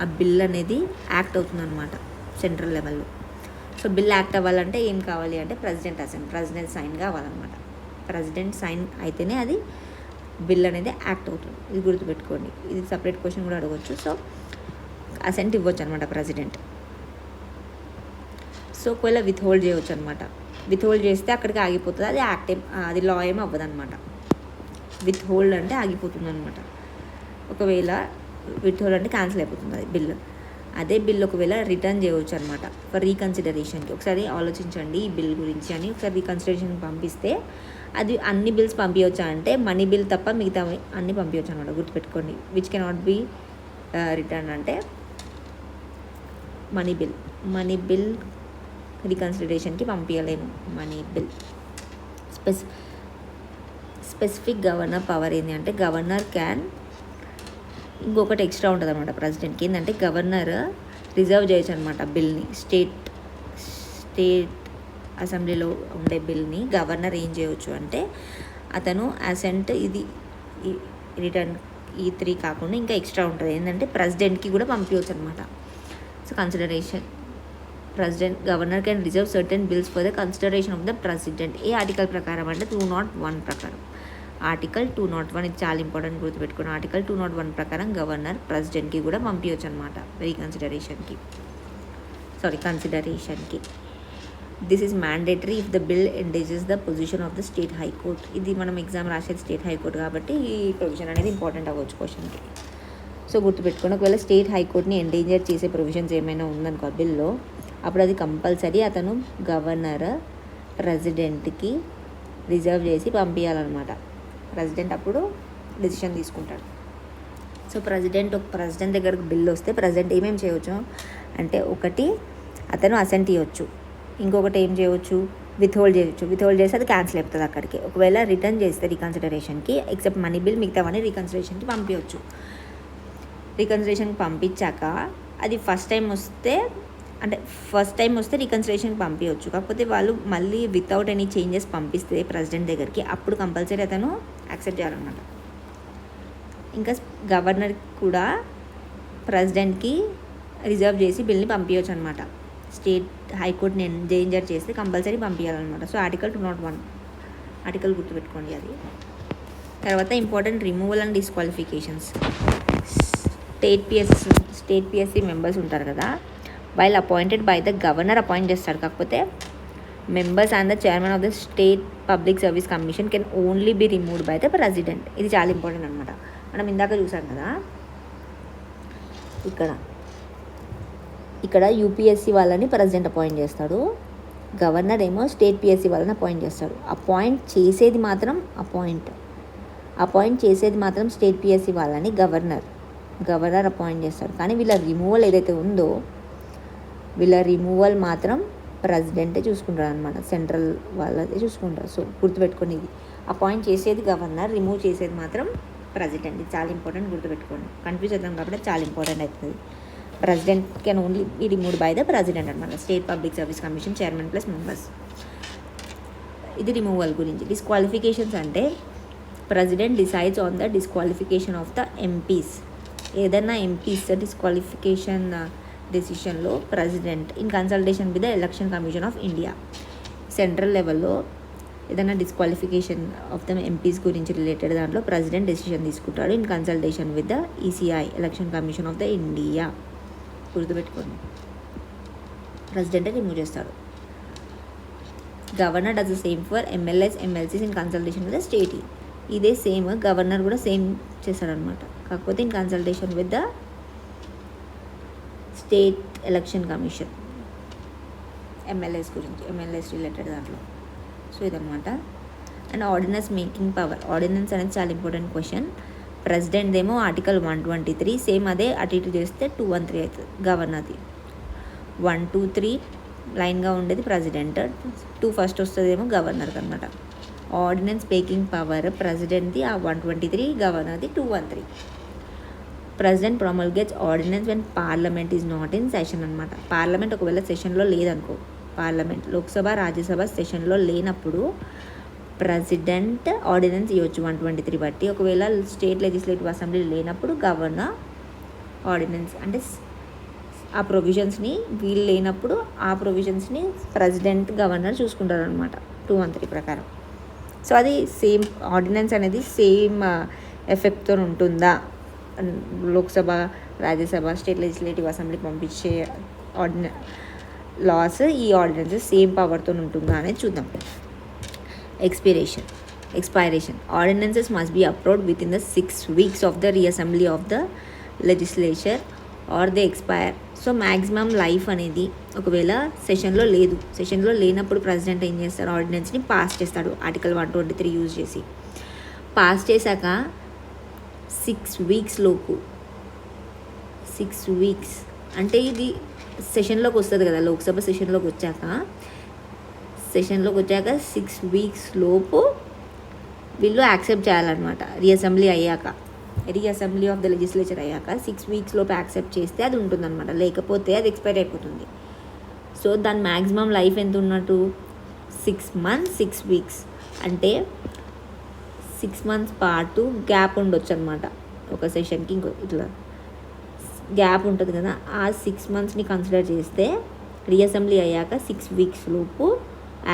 A: ఆ బిల్ అనేది యాక్ట్ అవుతుందన్నమాట సెంట్రల్ లెవెల్లో. సో బిల్ యాక్ట్ అవ్వాలంటే ఏం కావాలి అంటే ప్రెసిడెంట్ అసెంట్, ప్రెసిడెంట్ సైన్ కావాలన్నమాట. ప్రెసిడెంట్ సైన్ అయితేనే అది బిల్ అనేది యాక్ట్ అవుతుంది. ఇది గుర్తుపెట్టుకోండి, ఇది సపరేట్ క్వశ్చన్ కూడా అడగవచ్చు. సో అసెంట్ ఇవ్వచ్చు అనమాట ప్రెసిడెంట్. సో ఒకవేళ విత్హోల్డ్ చేయవచ్చు అనమాట. విత్హోల్డ్ చేస్తే అక్కడికి ఆగిపోతుంది, అది యాక్ట్ అది లా ఏం అవ్వదు అనమాట. విత్హోల్డ్ అంటే ఆగిపోతుంది అనమాట. ఒకవేళ విత్హోల్డ్ అంటే క్యాన్సిల్ అయిపోతుంది అది బిల్. అదే బిల్ ఒకవేళ రిటర్న్ చేయవచ్చు అనమాట ఫర్ రీకన్సిడరేషన్కి. ఒకసారి ఆలోచించండి ఈ బిల్ గురించి అని. ఒకసారి రీకన్సిడరేషన్కి పంపిస్తే అది అన్ని బిల్స్ పంపించవచ్చా అంటే మనీ బిల్ తప్ప మిగతా అన్నీ పంపించవచ్చు అనమాట. గుర్తుపెట్టుకోండి, విచ్ కెనాట్ బి రిటర్న్ అంటే మనీ బిల్ రీకన్సిడరేషన్కి పంపించలేము. Money bill specific governor power ఏంటి అంటే గవర్నర్ క్యాన్, ఇంకొకటి ఎక్స్ట్రా ఉంటుంది అనమాట ప్రెసిడెంట్కి. ఏంటంటే గవర్నర్ రిజర్వ్ చేయొచ్చు అనమాట బిల్ని. స్టేట్ అసెంబ్లీలో ఉండే బిల్ని గవర్నర్ ఏం చేయవచ్చు అంటే అతను అసెంట్ ఇది రిటర్న్ ఈ 3 కాకుండా ఇంకా ఎక్స్ట్రా ఉంటుంది. ఏంటంటే ప్రెసిడెంట్కి కూడా పంపించవచ్చు అనమాట. So consideration, governor can reserve certain bills for the consideration of the president. A article ప్రకారం అంటే 201 ప్రకారం. ఆర్టికల్ 201, ఇది చాలా ఇంపార్టెంట్, గుర్తుపెట్టుకుని. ఆర్టికల్ 201 ప్రకారం గవర్నర్ ప్రెసిడెంట్కి కూడా పంపించవచ్చు అనమాట కన్సిడరేషన్కి. This is mandatory if the bill endangers the position of the state high court. ఇది మనం ఎగ్జామ్ రాసేది స్టేట్ హైకోర్టు కాబట్టి ఈ ప్రొవిజన్ అనేది ఇంపార్టెంట్ అవ్వచ్చు క్వశ్చన్కి. సో గుర్తుపెట్టుకోండి, ఒకవేళ స్టేట్ హైకోర్టుని ఎండేంజర్ చేసే ప్రొవిజన్స్ ఏమైనా ఉందనుకో బిల్లో, అప్పుడు అది కంపల్సరీ అతను గవర్నర్ ప్రెసిడెంట్కి రిజర్వ్ చేసి పంపించాలన్నమాట. ప్రెసిడెంట్ అప్పుడు డెసిషన్ తీసుకుంటాడు. సో ప్రెసిడెంట్ దగ్గరకు బిల్ వస్తే ప్రెసిడెంట్ ఏమేమి చేయవచ్చు అంటే, ఒకటి అతను అసెంట్ ఇవ్వచ్చు, ఇంకొకటి ఏం చేయవచ్చు విత్హోల్డ్ చేస్తే అది క్యాన్సిల్ అవుతుంది అక్కడికి. ఒకవేళ రిటర్న్ చేస్తే రీకన్సిడరేషన్కి ఎక్సెప్ట్ మనీ బిల్ మిగతావన్నీ రీకన్సిడరేషన్కి పంపించవచ్చు. రీకన్సిడరేషన్కి పంపించాక అది ఫస్ట్ టైం వస్తే రీకన్సిడరేషన్కి పంపించవచ్చు. కాకపోతే వాళ్ళు మళ్ళీ వితౌట్ ఎనీ చేంజెస్ పంపిస్తే ప్రెసిడెంట్ దగ్గరికి, అప్పుడు కంపల్సరీ అతను యాక్సెప్ట్ చేయాలన్నమాట. ఇంకా గవర్నర్ కూడా ప్రెసిడెంట్కి రిజర్వ్ చేసి బిల్ని పంపించవచ్చు అనమాట. స్టేట్ హైకోర్టుని ఎండేంజర్ చేస్తే కంపల్సరీ పంపించాలన్నమాట. సో ఆర్టికల్ 201 ఆర్టికల్ గుర్తుపెట్టుకోండి అది. తర్వాత important removal and disqualifications. State PSC members ఉంటారు కదా, while appointed by the governor appoint చేస్తారు. కాకపోతే members and the chairman of the state public service commission can only be removed by the president. ఇది చాలా important అనమాట. మనం ఇందాక చూసాం కదా, ఇక్కడ యూపీఎస్సీ వాళ్ళని ప్రెసిడెంట్ అపాయింట్ చేస్తాడు, గవర్నర్ ఏమో స్టేట్ పిఎస్సి వాళ్ళని అపాయింట్ చేస్తాడు. అపాయింట్ చేసేది మాత్రం స్టేట్ పిఎస్సి వాళ్ళని గవర్నర్ అపాయింట్ చేస్తాడు. కానీ వీళ్ళ రిమూవల్ ఏదైతే ఉందో, వీళ్ళ రిమూవల్ మాత్రం ప్రెసిడెంటే చూసుకుంటారు అనమాట, సెంట్రల్ వాళ్ళదే చూసుకుంటారు. సో గుర్తుపెట్టుకోండి, ఇది అపాయింట్ చేసేది గవర్నర్, రిమూవ్ చేసేది మాత్రం ప్రెసిడెంట్. ఇది చాలా ఇంపార్టెంట్, గుర్తుపెట్టుకోండి. కన్ఫ్యూజ్ అవుతాం కాబట్టి చాలా ఇంపార్టెంట్ అవుతుంది. President can only be removed by the president అనమాట, state public service commission chairman plus members. ఇది రిమూవల్ గురించి. డిస్క్వాలిఫికేషన్స్ అంటే president decides on the disqualification of the MPs. ఏదైనా ఎంపీస్ డిస్క్వాలిఫికేషన్ డెసిషన్లో president in consultation with the election commission of India, central లెవెల్లో ఏదైనా disqualification of the MPs గురించి related దాంట్లో president decision తీసుకుంటాడు in consultation with the ECI, election commission of the India. గుర్తుపెట్టుకోండి, ప్రెసిడెంటే remove చేస్తాడు. Governor does the same for MLAs MLCs in consultation with the state. ఇదే same governor కూడా same చేస్తాడనమాట, కాకపోతే in consultation with the state election commission, MLAs related దాంట్లో. So ఇదనమాట. And ordinance making power. Ordinance అనేది చాలా important question. President ఏమో article 123, same అదే అటు ఇటు చేస్తే 213 అవుతుంది. గవర్నర్ది 123 లైన్గా ఉండేది ప్రెసిడెంట్, 2 ఫస్ట్ వస్తుందేమో గవర్నర్కి అనమాట. ఆర్డినెన్స్ మేకింగ్ పవర్ ప్రెసిడెంట్ది 123, గవర్నర్ది 213. President promulgates ordinance when parliament is not in session అనమాట. పార్లమెంట్ ఒకవేళ సెషన్లో లేదనుకో, పార్లమెంట్ లోక్సభ రాజ్యసభ సెషన్లో లేనప్పుడు ప్రెసిడెంట్ ఆర్డినెన్స్ ఇవ్వచ్చు 123 బట్టి. ఒకవేళ స్టేట్ లెజిస్లేటివ్ అసెంబ్లీ లేనప్పుడు గవర్నర్ ఆర్డినెన్స్, అంటే ఆ ప్రొవిజన్స్ని వీళ్ళు లేనప్పుడు ఆ ప్రొవిజన్స్ని ప్రెసిడెంట్ గవర్నర్ చూసుకుంటారు అనమాట 213 ప్రకారం. సో అది సేమ్ ఆర్డినెన్స్ అనేది సేమ్ ఎఫెక్ట్తో ఉంటుందా, లోక్సభ రాజ్యసభ స్టేట్ లెజిస్లేటివ్ అసెంబ్లీకి పంపించే లాస్ ఈ ఆర్డినెన్సెస్ సేమ్ పవర్తో ఉంటుందా అనేది చూద్దాం. Expiration. Ordinances must be approved within the 6 weeks of the reassembly of the legislature or they expire. So maximum life అనేది ఒకవేళ సెషన్లో లేనప్పుడు ప్రెసిడెంట్ ఏం చేస్తారు, ఆర్డినెన్స్ని పాస్ చేస్తాడు ఆర్టికల్ 123 యూజ్ చేసి. పాస్ చేశాక 6 weeks లోపు, 6 weeks అంటే ఇది సెషన్లోకి వస్తుంది కదా, లోక్సభ సెషన్లోకి వచ్చాక 6 weeks లోపు వీళ్ళు యాక్సెప్ట్ చేయాలన్నమాట. రీఅసెంబ్లీ ఆఫ్ ద లెజిస్లేచర్ అయ్యాక 6 weeks లోపు యాక్సెప్ట్ చేస్తే అది ఉంటుందన్నమాట, లేకపోతే అది ఎక్స్పైర్ అయిపోతుంది. సో దాని మ్యాక్సిమం లైఫ్ ఎంత ఉన్నట్టు 6 months 6 weeks, అంటే 6 months పాటు గ్యాప్ ఉండొచ్చు అనమాట. ఒక సెషన్కి ఇంకో ఇట్లా గ్యాప్ ఉంటుంది కదా, ఆ 6 monthsని కన్సిడర్ చేస్తే రీఅసెంబ్లీ అయ్యాక 6 weeks లోపు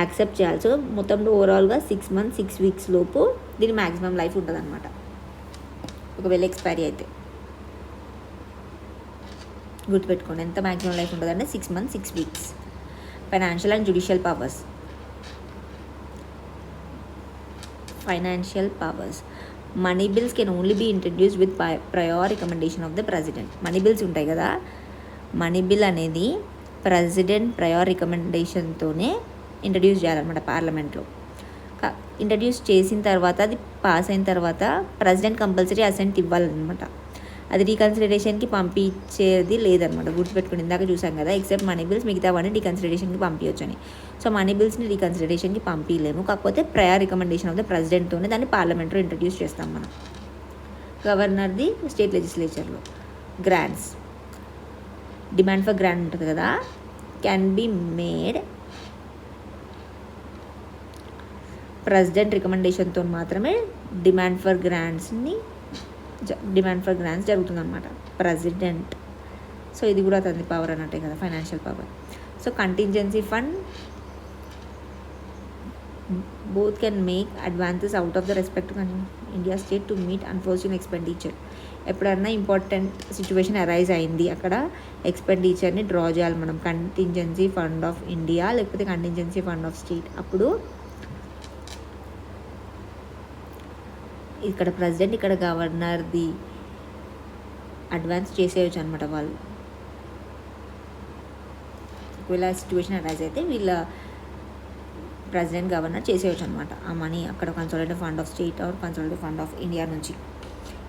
A: యాక్సెప్ట్ చేయాలి. సో మొత్తంలో ఓవరాల్గా 6 months 6 weeks లోపు దీని మ్యాక్సిమం లైఫ్ ఉంటుంది అనమాట ఒకవేళ ఎక్స్పైరీ అయితే. గుర్తుపెట్టుకోండి ఎంత మ్యాక్సిమం లైఫ్ ఉంటుంది అంటే 6 months 6 weeks. Financial and judicial powers. Financial powers. Money bills can only be introduce with prior recommendation of the president. Money bills ఉంటాయి కదా, మనీ బిల్ అనేది ప్రెసిడెంట్ ప్రయర్ రికమెండేషన్తోనే ఇంట్రడ్యూస్ చేయాలన్నమాట పార్లమెంట్లో. ఇంట్రడ్యూస్ చేసిన తర్వాత అది పాస్ అయిన తర్వాత ప్రెసిడెంట్ కంపల్సరీ అసెంట్ ఇవ్వాలన్నమాట. అది రీకన్సిడరేషన్కి పంపించేది లేదనమాట. గుర్తుపెట్టుకుని ఇందాక చూసాం కదా, ఎక్సెప్ట్ మనీ బిల్స్ మిగతావన్నీ రీకన్సిడరేషన్కి పంపించవచ్చు అని. సో మనీ బిల్స్ని రీకన్సిడరేషన్కి పంపించలేము, కాకపోతే ప్రయర్ రికమెండేషన్ ఆఫ్ ద ప్రెసిడెంట్తోనే దాన్ని పార్లమెంట్లో ఇంట్రడ్యూస్ చేస్తాం మనం. గవర్నర్ది స్టేట్ లెజిస్లేచర్లో. గ్రాంట్స్. డిమాండ్ ఫర్ గ్రాంట్ ఉంటుంది కదా, క్యాన్ బి మేడ్ ప్రెసిడెంట్ రికమెండేషన్తో మాత్రమే డిమాండ్ ఫర్ గ్రాంట్స్ జరుగుతుందన్నమాట ప్రెసిడెంట్. సో ఇది కూడా అతని పవర్ అన్నట్టే కదా, financial power. So contingency fund both can make advances out of the respect India state to meet unforeseen expenditure. ఎప్పుడన్నా ఇంపార్టెంట్ సిచ్యువేషన్ అరైజ్ అయింది, అక్కడ ఎక్స్పెండిచర్ని డ్రా చేయాలి మనం. కంటింజెన్సీ ఫండ్ ఆఫ్ ఇండియా లేకపోతే కంటింజెన్సీ ఫండ్ ఆఫ్ స్టేట్. అప్పుడు ఇక్కడ president, ఇక్కడ గవర్నర్ది అడ్వాన్స్ చేసేయచ్చు అనమాట వాళ్ళు. ఒకవేళ సిచ్యువేషన్ అరైజ్ అయితే వీళ్ళ ప్రెసిడెంట్ గవర్నర్ చేసేయచ్చు అనమాట ఆ మనీ అక్కడ consolidated fund of state or consolidated fund of India నుంచి.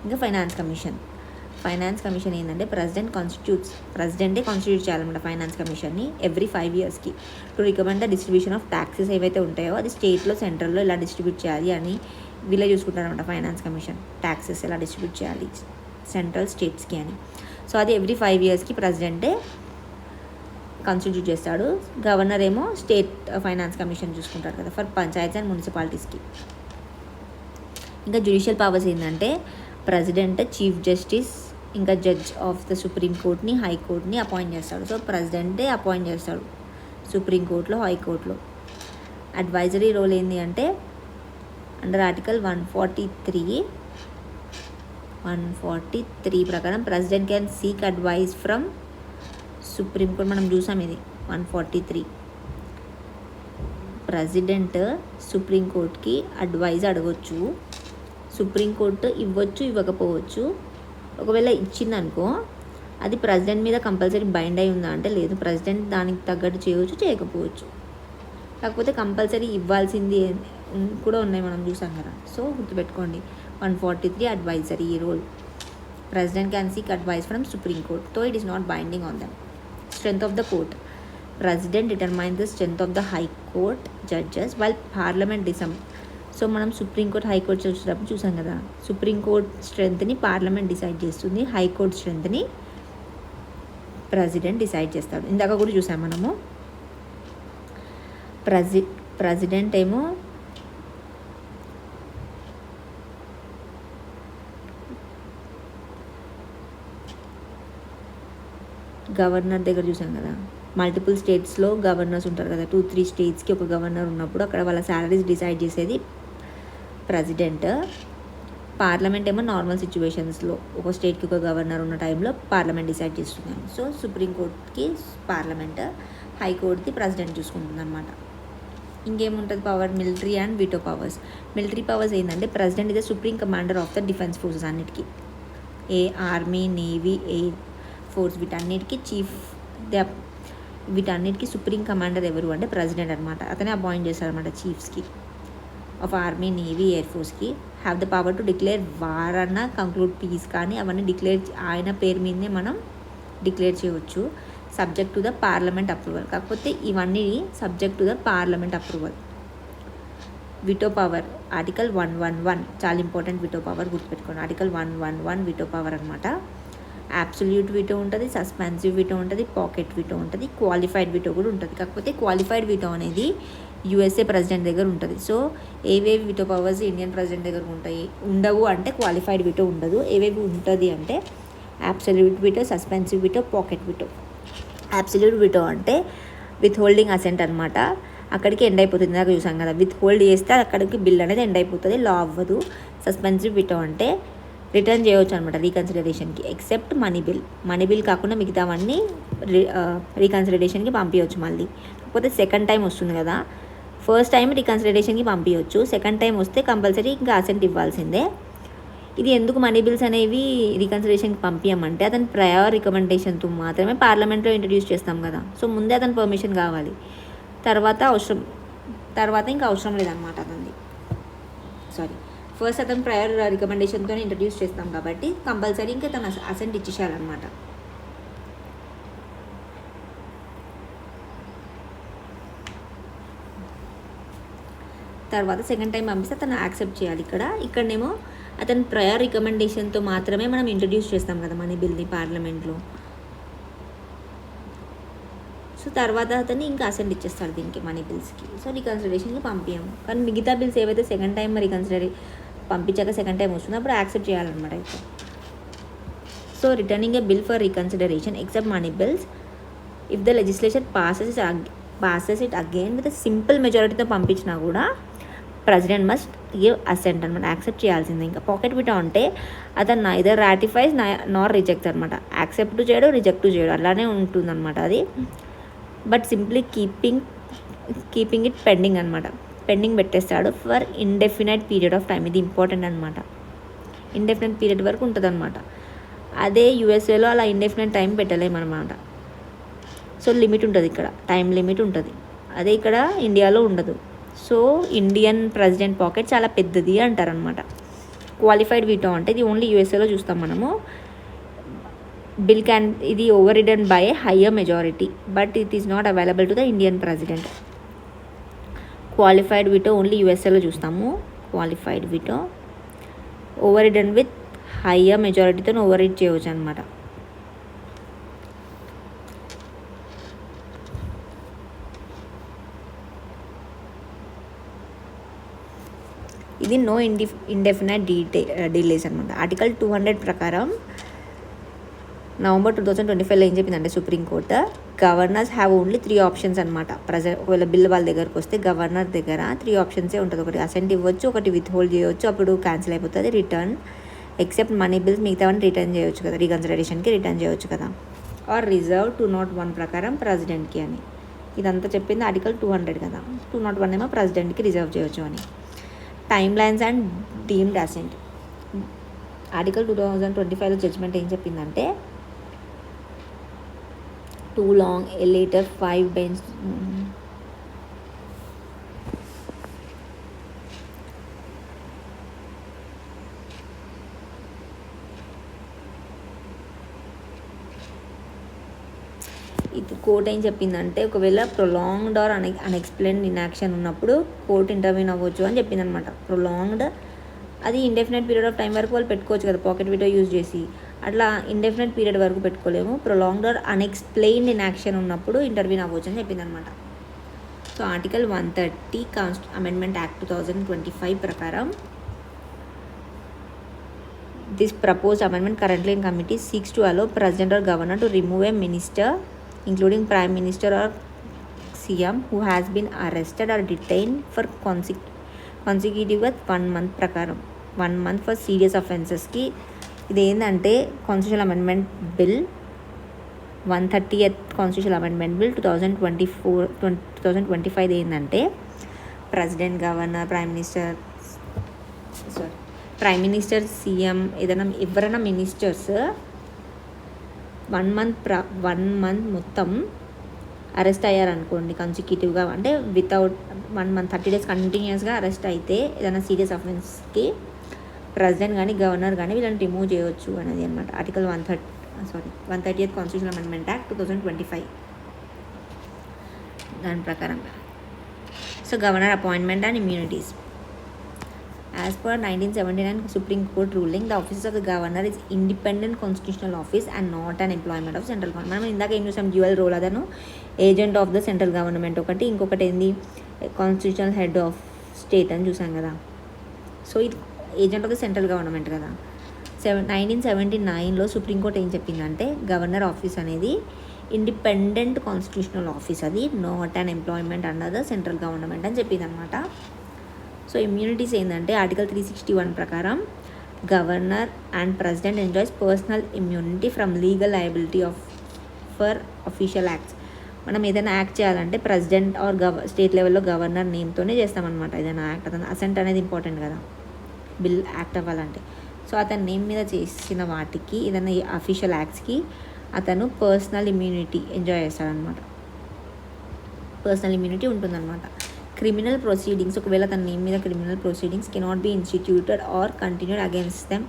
A: ఇంకా ఫైనాన్స్ కమిషన్. ఫైనాన్స్ కమిషన్ ఏంటంటే ప్రెసిడెంటే కాన్స్టిట్యూట్ చేయాలన్నమాట ఫైనాన్స్ కమిషన్ని ఎవ్రీ 5 yearsకి to recommend the distribution of taxes ఏవైతే ఉంటాయో అది స్టేట్లో సెంట్రల్లో ఇలా డిస్ట్రిబ్యూట్ చేయాలి అని వీళ్ళే చూసుకుంటారనమాట. ఫైనాన్స్ కమిషన్ ట్యాక్సెస్ ఎలా డిస్ట్రిబ్యూట్ చేయాలి సెంట్రల్ స్టేట్స్కి అని. సో అది ఎవ్రీ 5 yearsకి ప్రెసిడెంటే కాన్స్టిట్యూట్ చేస్తాడు. గవర్నర్ ఏమో స్టేట్ ఫైనాన్స్ కమిషన్ చూసుకుంటారు కదా ఫర్ పంచాయత్స్ అండ్ మున్సిపాలిటీస్కి. ఇంకా జ్యుడిషియల్ పవర్స్ ఏంటంటే ప్రెసిడెంట్ చీఫ్ జస్టిస్ ఇంకా జడ్జ్ ఆఫ్ ద సుప్రీం కోర్ట్ని హైకోర్ట్ని అపాయింట్ చేస్తాడు. సో ప్రెసిడెంటే అపాయింట్ చేస్తాడు సుప్రీంకోర్టులో హైకోర్టులో. అడ్వైజరీ రోల్ ఏంటి అంటే అండర్ ఆర్టికల్ 143 ప్రకారం president can seek advice from supreme court. మనం చూసాం ఇది 143. ప్రెసిడెంట్ సుప్రీంకోర్టుకి అడ్వైజ్ అడగొచ్చు. సుప్రీంకోర్టు ఇవ్వచ్చు ఇవ్వకపోవచ్చు. ఒకవేళ ఇచ్చిందనుకో అది ప్రెసిడెంట్ మీద కంపల్సరీ బైండ్ అయి ఉందా అంటే లేదు, ప్రెసిడెంట్ దానికి తగ్గట్టు చేయవచ్చు చేయకపోవచ్చు. కాకపోతే కంపల్సరీ ఇవ్వాల్సింది కూడా ఉన్నాయి మనం చూసాం కదా. సో గుర్తుపెట్టుకోండి 143 advisory role. President can seek advice from supreme court though it is not binding on them. Strength of the court. President determines the strength of the high court judges while parliament so మనం supreme court high court వచ్చేటప్పుడు చూసాం కదా, supreme court స్ట్రెంత్ని parliament decide చేస్తుంది, high court స్ట్రెంత్ని president decide చేస్తాడు. ఇందాక కూడా చూసాం మనము. ప్రెసిడెంట్ ఏమో గవర్నర్ దగ్గర చూసాం కదా, మల్టిపుల్ స్టేట్స్లో గవర్నర్స్ ఉంటారు కదా, 2-3 స్టేట్స్కి ఒక గవర్నర్ ఉన్నప్పుడు అక్కడ వాళ్ళ శాలరీస్ డిసైడ్ చేసేది ప్రెసిడెంట్. పార్లమెంట్ ఏమో నార్మల్ సిచ్యువేషన్స్లో ఒక స్టేట్కి ఒక గవర్నర్ ఉన్న టైంలో పార్లమెంట్ డిసైడ్ చేస్తుంది. సో సుప్రీంకోర్టుకి పార్లమెంట్, హైకోర్టుకి ప్రెసిడెంట్ చూసుకుంటుంది అనమాట. ఇంకేముంటుంది power? Military and veto powers. Military powers ఏంటంటే president is the supreme commander of the defence forces అన్నిటికీ. ఆర్మీ, నేవీ, ఎయిర్ ఫోర్స్ వీటన్నిటికీ చీఫ్. వీటన్నిటికీ సుప్రీం కమాండర్ ఎవరు అంటే ప్రెసిడెంట్ అనమాట. అతనే అపాయింట్ చేస్తారనమాట చీఫ్స్కి ఆఫ్ ఆర్మీ, నేవీ, ఎయిర్ ఫోర్స్కి. Have the power to declare war అన్న కంక్లూడ్ పీస్ కానీ అవన్నీ ఆయన పేరు మీదనే మనం డిక్లేర్ చేయవచ్చు subject to the parliament approval. కాకపోతే ఇవన్నీ subject to the parliament approval. Veto power article 111 చాలా ఇంపార్టెంట్. విటో పవర్ గుర్తుపెట్టుకోండి. ఆర్టికల్ 111 విటో పవర్ అనమాట. అబ్సల్యూట్ వీటో ఉంటుంది, సస్పెన్సివ్ వీటో ఉంటుంది, పాకెట్ వీటో ఉంటుంది, క్వాలిఫైడ్ వీటో కూడా ఉంటుంది. కాకపోతే క్వాలిఫైడ్ వీటో అనేది యూఎస్ఏ ప్రెసిడెంట్ దగ్గర ఉంటుంది. సో ఏవేవి వీటో పవర్స్ ఇండియన్ ప్రెసిడెంట్ దగ్గర ఉండవు అంటే క్వాలిఫైడ్ వీటో ఉండదు. ఏవేవి ఉంటుంది అంటే absolute veto, suspensive veto, pocket veto. Absolute veto అంటే విత్ హోల్డింగ్ అసెంట్ అనమాట. అక్కడికి ఎండ్ అయిపోతుంది. నాకు చూసాం కదా, విత్ హోల్డ్ చేస్తే అక్కడికి బిల్ అనేది ఎండ్ అయిపోతుంది, లా అవ్వదు. సస్పెన్సివ్ వీటో అంటే రిటర్న్ చేయవచ్చు అనమాట రీకన్సిడరేషన్కి, except money bill. Money bill కాకుండా మిగతావన్నీ రీకన్సిడరేషన్కి పంపించవచ్చు మళ్ళీ. కాకపోతే సెకండ్ టైం వస్తుంది కదా, ఫస్ట్ టైం రీకన్సిడరేషన్కి పంపించవచ్చు, సెకండ్ టైం వస్తే కంపల్సరీ ఇంకా అసెంట్ ఇవ్వాల్సిందే. ఇది ఎందుకు మనీ బిల్స్ అనేవి రీకన్సిడరేషన్కి పంపించమంటే అతని ప్రయర్ రికమెండేషన్తో మాత్రమే పార్లమెంట్లో ఇంట్రడ్యూస్ చేస్తాం కదా, సో ముందే అతని పర్మిషన్ కావాలి, తర్వాత ఇంకా అవసరం లేదనమాట అతనిది. ఫస్ట్ అతను ప్రయర్ రికమెండేషన్తో ఇంట్రడ్యూస్ చేస్తాం కాబట్టి కంపల్సరీ ఇంకా తన అసెంట్ ఇచ్చేసేయాలన్నమాట. తర్వాత సెకండ్ టైం పంపిస్తే అతను యాక్సెప్ట్ చేయాలి. ఇక్కడనేమో అతని ప్రయర్ రికమెండేషన్తో మాత్రమే మనం ఇంట్రడ్యూస్ చేస్తాం కదా మనీ బిల్ని పార్లమెంట్లో. సో తర్వాత అతన్ని ఇంకా అసెంట్ ఇచ్చేస్తాడు దీనికి మనీ బిల్స్కి. సో రీకన్సిడరేషన్కి పంపించాము. కానీ మిగతా బిల్స్ ఏవైతే సెకండ్ టైం పంపించాక సెకండ్ టైం వస్తుందో అప్పుడు యాక్సెప్ట్ చేయాలన్నమాట. అయితే so returning A bill for reconsideration except money bills if the legislation passes it again with simple మెజారిటీతో పంపించినా కూడా ప్రెసిడెంట్ మస్ట్ గివ్ అసెంట్ అనమాట, యాక్సెప్ట్ చేయాల్సిందే. ఇంకా పాకెట్ విటో అంటే అతను నైదర్ రాటిఫైస్ నార్ రిజెక్ట్ అనమాట, యాక్సెప్ట్ చేయడు రిజెక్ట్ చేయడు అలానే ఉంటుందన్నమాట అది. But simply keeping it pending అనమాట, పెండింగ్ పెట్టేస్తాడు for indefinite period of time. ఇది ఇంపార్టెంట్ అనమాట, ఇండెఫినైట్ పీరియడ్ వరకు ఉంటుంది అనమాట. అదే యూఎస్ఏలో అలా ఇండెఫినైట్ టైం పెట్టలేమన్నమాట. సో లిమిట్ ఉంటుంది, ఇక్కడ టైం లిమిట్ ఉంటుంది. అదే ఇక్కడ ఇండియాలో ఉండదు. సో ఇండియన్ ప్రెసిడెంట్ పాకెట్ చాలా పెద్దది అంటారనమాట. క్వాలిఫైడ్ వీటో అంటే ఇది ఓన్లీ యూఎస్ఏలో చూస్తాం మనము. ఇది overridden by a higher majority but it is not available to the Indian president. Qualified veto only యూఎస్ఏలో చూస్తాము. Qualified veto overridden with higher మెజారిటీతో ఓవర్ రీడ్ చేయవచ్చు అనమాట. ఇది నో ఇండెఫినైట్ డిలేస్ అనమాట. ఆర్టికల్ 200 ప్రకారం నవంబర్ 2025లో ఏం చెప్పిందంటే సుప్రీంకోర్టు, గవర్నర్స్ హ్యావ్ ఓన్లీ 3 ఆప్షన్స్ అనమాట. ఒకవేళ బిల్ వాళ్ళ దగ్గరకు వస్తే గవర్నర్ దగ్గర 3 ఆప్షన్సే ఉంటుంది. ఒకటి అసెంట్ ఇవ్వచ్చు, ఒకటి విత్ హోల్డ్ చేయవచ్చు, అప్పుడు క్యాన్సిల్ అయిపోతుంది, రిటర్న్ ఎక్సెప్ట్ మనీ బిల్స్ మిగతావన్నీ రిటర్న్ చేయవచ్చు కదా, రీకన్సిడరేషన్కి రిటర్న్ చేయవచ్చు కదా, ఆర్ రిజర్వ్ 201 ప్రకారం ప్రెసిడెంట్కి అని. ఇదంతా చెప్పింది ఆర్టికల్ 200 కదా, 201 ఏమో ప్రెసిడెంట్కి రిజర్వ్ చేయవచ్చు అని. Timelines and deemed assent. Article 2025లో జడ్జ్మెంట్ ఏం చెప్పిందంటే too long a later 5 bench ఇది కోర్ట్ ఏం చెప్పిందంటే ఒకవేళ ప్రొలాంగ్డ్ ఆర్ అన్ఎక్స్ప్లెయిన్డ్ ఇన్యాక్షన్ ఉన్నప్పుడు కోర్ట్ ఇంటర్వ్యూన్ అవ్వచ్చు అని చెప్పింది అనమాట. ప్రొలాంగ్డ్ అది ఇండెఫినెట్ పీరియడ్ ఆఫ్ టైం వరకు వాళ్ళు పెట్టుకోవచ్చు కదా పాకెట్ వీటో యూజ్ చేసి, అట్లా ఇండెఫినెట్ పీరియడ్ వరకు పెట్టుకోలేము. ప్రొలాంగ్డ్ ఆర్ అన్ఎక్స్ప్లెయిన్డ్ ఇన్యాక్షన్ ఉన్నప్పుడు ఇంటర్వ్యూన్ అవ్వచ్చు అని చెప్పింది అనమాట. సో ఆర్టికల్ 130 అమెండ్మెంట్ యాక్ట్ 2025 ప్రకారం this proposed amendment currently in committee seeks to allow president or governor to remove a minister including prime minister or CM who has been arrested or detained for consecutive with 1 month ప్రకారం 1 month for serious offences-కి. ఇది ఏంటంటే constitutional amendment bill 130th constitutional amendment bill 2025 ఏంటంటే president, governor, prime minister, CM ఎవరైనా ministers 1 month మొత్తం arrest అయ్యారనుకోండి కన్సిక్యూటివ్గా, అంటే without 1 month 30 days కంటిన్యూస్గా arrest అయితే ఏదైనా సీరియస్ అఫెన్స్కి ప్రెసిడెంట్ కానీ గవర్నర్ కానీ వీళ్ళని రిమూవ్ చేయవచ్చు అనేది అనమాట. Article 130th constitutional amendment act 2025 దాని ప్రకారం. So governor appointment and immunities. As per 1979 Supreme Court ruling, the office of the governor is independent constitutional office and not an employment of central government. మనం ఇందాక ఏం చూసాం, dual role, అదను agent of the central government ఒకటి, ఇంకొకటి ఏంది constitutional head of state అని చూసాం కదా. సో ఇది agent of the central government కదా. 1979లో సుప్రీంకోర్టు ఏం చెప్పిందంటే గవర్నర్ ఆఫీస్ అనేది ఇండిపెండెంట్ కాన్స్టిట్యూషనల్ ఆఫీస్, అది not an employment under the central government అని చెప్పింది అనమాట. సో ఇమ్యూనిటీస్ ఏంటంటే ఆర్టికల్ 361 ప్రకారం governor and president enjoys personal immunity from legal liability for official acts. మనం ఏదైనా యాక్ట్ చేయాలంటే ప్రెసిడెంట్ ఆర్ స్టేట్ లెవెల్లో గవర్నర్ నేమ్తోనే చేస్తామన్నమాట. ఏదైనా యాక్ట్ అతను అసెంట్ అనేది ఇంపార్టెంట్ కదా బిల్ యాక్ట్ అవ్వాలంటే. సో అతని నేమ్ మీద చేసిన వాటికి ఏదైనా అఫీషియల్ యాక్ట్స్కి అతను పర్సనల్ ఇమ్యూనిటీ ఎంజాయ్ చేస్తాడనమాట. పర్సనల్ ఇమ్యూనిటీ ఉంటుందన్నమాట. క్రిమినల్ ప్రొసీడింగ్స్, ఒకవేళ తన నేమ్ మీద criminal proceedings cannot be instituted or continued against them.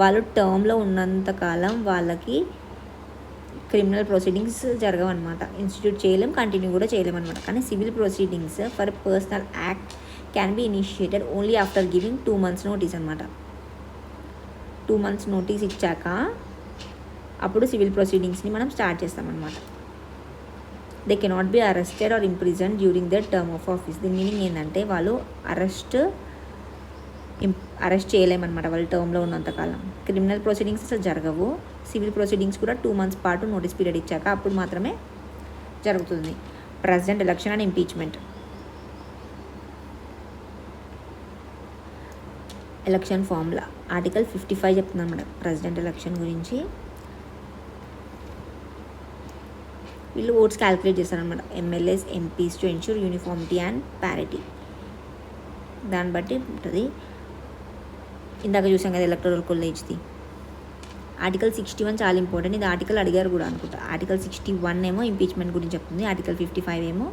A: వాళ్ళు టర్మ్లో ఉన్నంతకాలం వాళ్ళకి క్రిమినల్ ప్రొసీడింగ్స్ జరగవన్నమాట. ఇన్స్టిట్యూట్ చేయలేం, కంటిన్యూ కూడా చేయలేం అనమాట. కానీ civil proceedings for personal act can be initiated only after giving 2 months notice అనమాట. 2 months నోటీస్ ఇచ్చాక అప్పుడు సివిల్ ప్రొసీడింగ్స్ని మనం స్టార్ట్ చేస్తామన్నమాట. They cannot be arrested or imprison during the term of office. దీని మీనింగ్ ఏంటంటే వాళ్ళు అరెస్ట్ చేయలేమన్నమాట వాళ్ళ టర్మ్లో ఉన్నంతకాలం. క్రిమినల్ ప్రొసీడింగ్స్ అసలు జరగవు. సివిల్ ప్రొసీడింగ్స్ కూడా 2 months పాటు నోటీస్ పీరియడ్ ఇచ్చాక అప్పుడు మాత్రమే జరుగుతుంది. President election and impeachment. Election formula article 55 చెప్తుంది అన్నమాట ప్రెసిడెంట్ ఎలక్షన్ గురించి. వీళ్ళు ఓట్స్ క్యాలిక్యులేట్ చేస్తారనమాట. MLAs, MPs to ensure uniformity and parity. దాన్ని బట్టి ఉంటుంది. ఇందాక చూసాం కదా ఎలక్టోరల్ కాలేజ్ది. ఆర్టికల్ 61 చాలా ఇంపార్టెంట్. ఇది ఆర్టికల్ అడిగారు కూడా అనుకుంటా. ఆర్టికల్ 61 ఏమో ఇంపీచ్మెంట్ గురించి చెప్తుంది. ఆర్టికల్ 55 ఏమో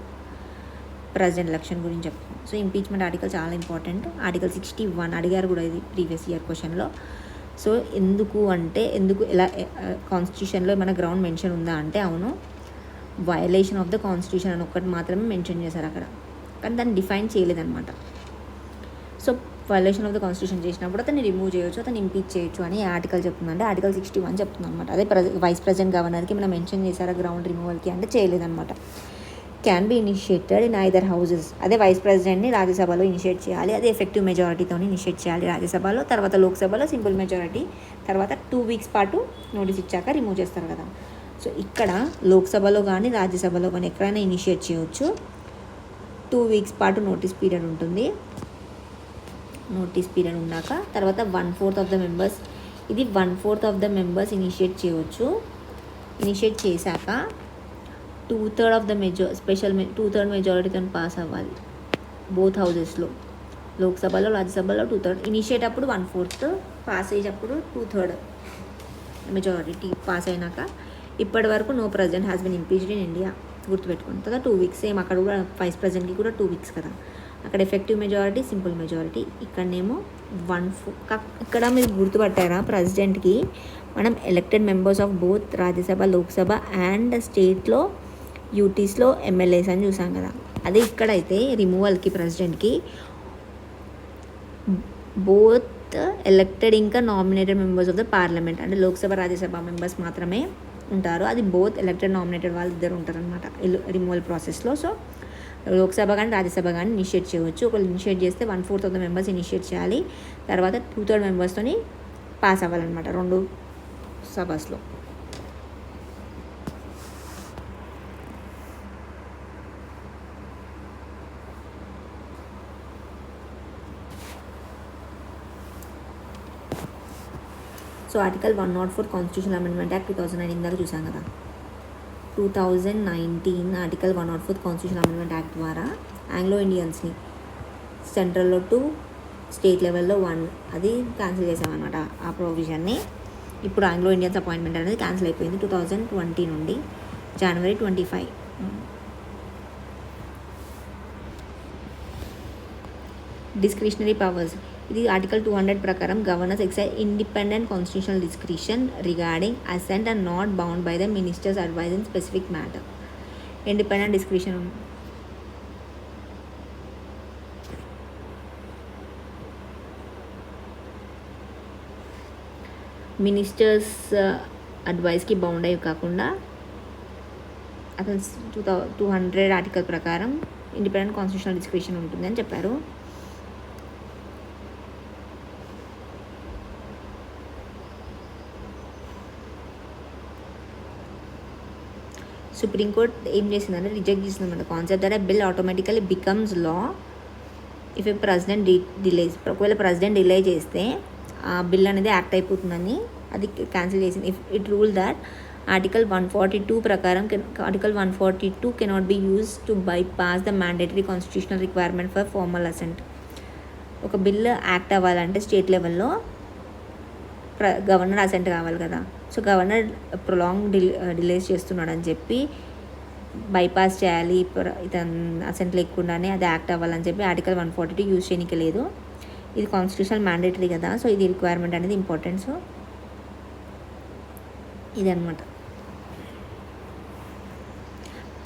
A: ప్రెసిడెంట్ ఎలక్షన్ గురించి చెప్తుంది. సో ఇంపీచ్మెంట్ ఆర్టికల్ చాలా ఇంపార్టెంట్. ఆర్టికల్ 61 అడిగారు కూడా ఇది ప్రీవియస్ ఇయర్ క్వశ్చన్లో. సో ఎందుకు ఎలా కాన్స్టిట్యూషన్లో ఏమైనా గ్రౌండ్ మెన్షన్ ఉందా అంటే అవును, వయలేషన్ ఆఫ్ ద కాన్స్టిట్యూషన్ అని ఒక్కటి మాత్రమే మెన్షన్ చేశారు అక్కడ, కానీ దాన్ని డిఫైన్ చేయలేదన్నమాట. So violation of the constitution చేసినప్పుడు అతన్ని రిమూవ్ చేయొచ్చు, అతను ఇంపీచ్ చేయొచ్చు అని ఆర్టికల్ చెప్తుందంటే ఆర్టికల్ 61 చెప్తుంది అనమాట. అదే వైస్ ప్రెసిడెంట్ గవర్నర్కి మనం మెన్షన్ చేశారా గ్రౌండ్ రిమూవల్కి అంటే చేయలేదన్నమాట. Can be initiated in either houses. అదే వైస్ ప్రెసిడెంట్ని రాజ్యసభలో ఇనిషియేట్ చేయాలి. అదే ఎఫెక్టివ్ మెజారిటీతో ఇనిషియేట్ చేయాలి రాజ్యసభలో. తర్వాత లోక్సభలో సింపుల్ మెజారిటీ. తర్వాత 2 weeks పాటు నోటీస్ ఇచ్చాక రిమూవ్ చేస్తారు కదా. సో ఇక్కడ లోక్సభలో కానీ రాజ్యసభలో కానీ ఎక్కడైనా ఇనిషియేట్ చేయవచ్చు. 2 weeks పాటు నోటీస్ పీరియడ్ ఉంటుంది. నోటీస్ పీరియడ్ ఉన్నాక తర్వాత 1/4 ఆఫ్ ద మెంబర్స్, ఇది 1/4 ఆఫ్ ద మెంబర్స్ ఇనిషియేట్ చేయవచ్చు. ఇనిషియేట్ చేశాక 2/3 ఆఫ్ ద స్పెషల్ 2/3 మెజారిటీతో పాస్ అవ్వాలి బోత్ హౌజెస్లో. లోక్సభలో రాజ్యసభలో 2/3 ఇనిషియేట్ అప్పుడు 1/4, పాస్ అయ్యేటప్పుడు 2/3 మెజారిటీ పాస్ అయినాక ఇప్పటి వరకు no president has been impeached in India గుర్తుపెట్టుకుని. తర్వాత 2 weeks సేమ్ అక్కడ కూడా వైస్ ప్రెసిడెంట్కి కూడా 2 weeks కదా. అక్కడ ఎఫెక్టివ్ మెజారిటీ, సింపుల్ మెజారిటీ. ఇక్కడనేమో 1/4. ఇక్కడ మీరు గుర్తుపట్టారా ప్రెసిడెంట్కి మనం elected members of both Rajya Sabha, Lok Sabha and స్టేట్లో యూటీస్లో ఎమ్మెల్యేస్ అని చూసాం కదా. అదే ఇక్కడైతే రిమూవల్కి ప్రెసిడెంట్కి బోత్ ఎలక్టెడ్ ఇంకా nominated members of the parliament, అంటే లోక్సభ రాజ్యసభ మెంబర్స్ మాత్రమే ఉంటారు. అది బోత్ ఎలక్టెడ్ నామినేటెడ్ వాళ్ళు ఇద్దరు ఉంటారనమాట రిమూవల్ ప్రాసెస్లో. సో లోక్సభ కానీ రాజ్యసభ కానీ ఇనిషియేట్ చేయవచ్చు. ఒకళ్ళు ఇనిషియేట్ చేస్తే 1/4 ఆఫ్ ద మెంబర్స్ ఇనిషియేట్ చేయాలి. తర్వాత 2/3 మెంబర్స్తో పాస్ అవ్వాలన్నమాట 2 సభస్లో. So article 104 constitution amendment act 2009 ఇందాక చూసాం కదా. 2019 ఆర్టికల్ 104 కాన్స్టిట్యూషన్ అమెండ్మెంట్ యాక్ట్ ద్వారా ఆంగ్లో ఇండియన్స్ని సెంట్రల్లో 2, స్టేట్ లెవెల్లో 1 అది క్యాన్సిల్ చేసామన్నమాట ఆ ప్రొవిజన్ని. ఇప్పుడు ఆంగ్లో ఇండియన్స్ అపాయింట్మెంట్ అనేది క్యాన్సిల్ అయిపోయింది 2020 నుండి January 25. Discretionary powers. ఇది ఆర్టికల్ 200 ప్రకారం governors exercise independent constitutional discretion regarding assent and not bound by the ministers advice in specific matter. Independent discretion ministers అడ్వైస్కి బౌండ్ అయ్యి కాకుండా అతను 200 ఆర్టికల్ ప్రకారం ఇండిపెండెంట్ కాన్స్టిట్యూషనల్ డిస్క్రిషన్ ఉంటుంది అని చెప్పారు. సుప్రీంకోర్టు ఏం చేసిందంటే రిజెక్ట్ చేసిందన్నమాట concept that bill automatically becomes law if a president delays. ఒకవేళ ప్రెసిడెంట్ డిలే చేస్తే ఆ బిల్ అనేది యాక్ట్ అయిపోతుందని అది క్యాన్సిల్ చేసింది. If it rule that article 142 ప్రకారం article 142 cannot be use to bypass the mandatory constitutional requirement for formal assent. ఒక bill act అవ్వాలంటే స్టేట్ లెవెల్లో గవర్నర్ అసెంట్ కావాలి కదా. సో గవర్నర్ ప్రొలాంగ్ డిలేస్ చేస్తున్నాడు అని చెప్పి బైపాస్ చేయాలి, ఇతను అసెంట్ లేకుండానే అది యాక్ట్ అవ్వాలని చెప్పి ఆర్టికల్ 142 యూజ్ చేయడానికి లేదు. ఇది కాన్స్టిట్యూషనల్ మ్యాండేటరీ కదా, సో ఇది రిక్వైర్మెంట్ అనేది ఇంపార్టెంట్. సో ఇదన్నమాట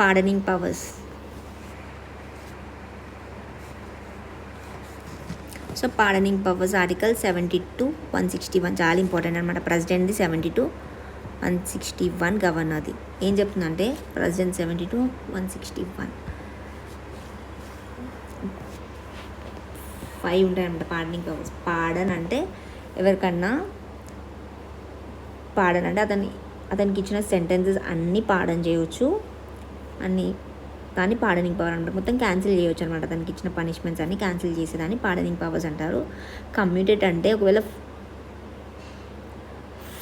A: pardoning powers. So pardoning powers article 72, 161 చాలా ఇంపార్టెంట్ అనమాట. ప్రెసిడెంట్ది 72, 161 గవర్నర్ది. ఏం చెప్తుందంటే ప్రెసిడెంట్ 72, 161 5 ఉంటాయన్నమాట పార్డనింగ్ పవర్స్. పార్డన్ అంటే ఎవరికన్నా అతనికి ఇచ్చిన సెంటెన్సెస్ అన్నీ పార్డన్ చేయవచ్చు అన్నీ, కానీ పార్డనింగ్ పవర్ అంటారు. మొత్తం క్యాన్సిల్ చేయవచ్చు అనమాట. అతనికి ఇచ్చిన పనిష్మెంట్స్ అన్నీ క్యాన్సిల్ చేసేదాన్ని పార్డనింగ్ పవర్స్ అంటారు. కమ్యూటేట్ అంటే ఒకవేళ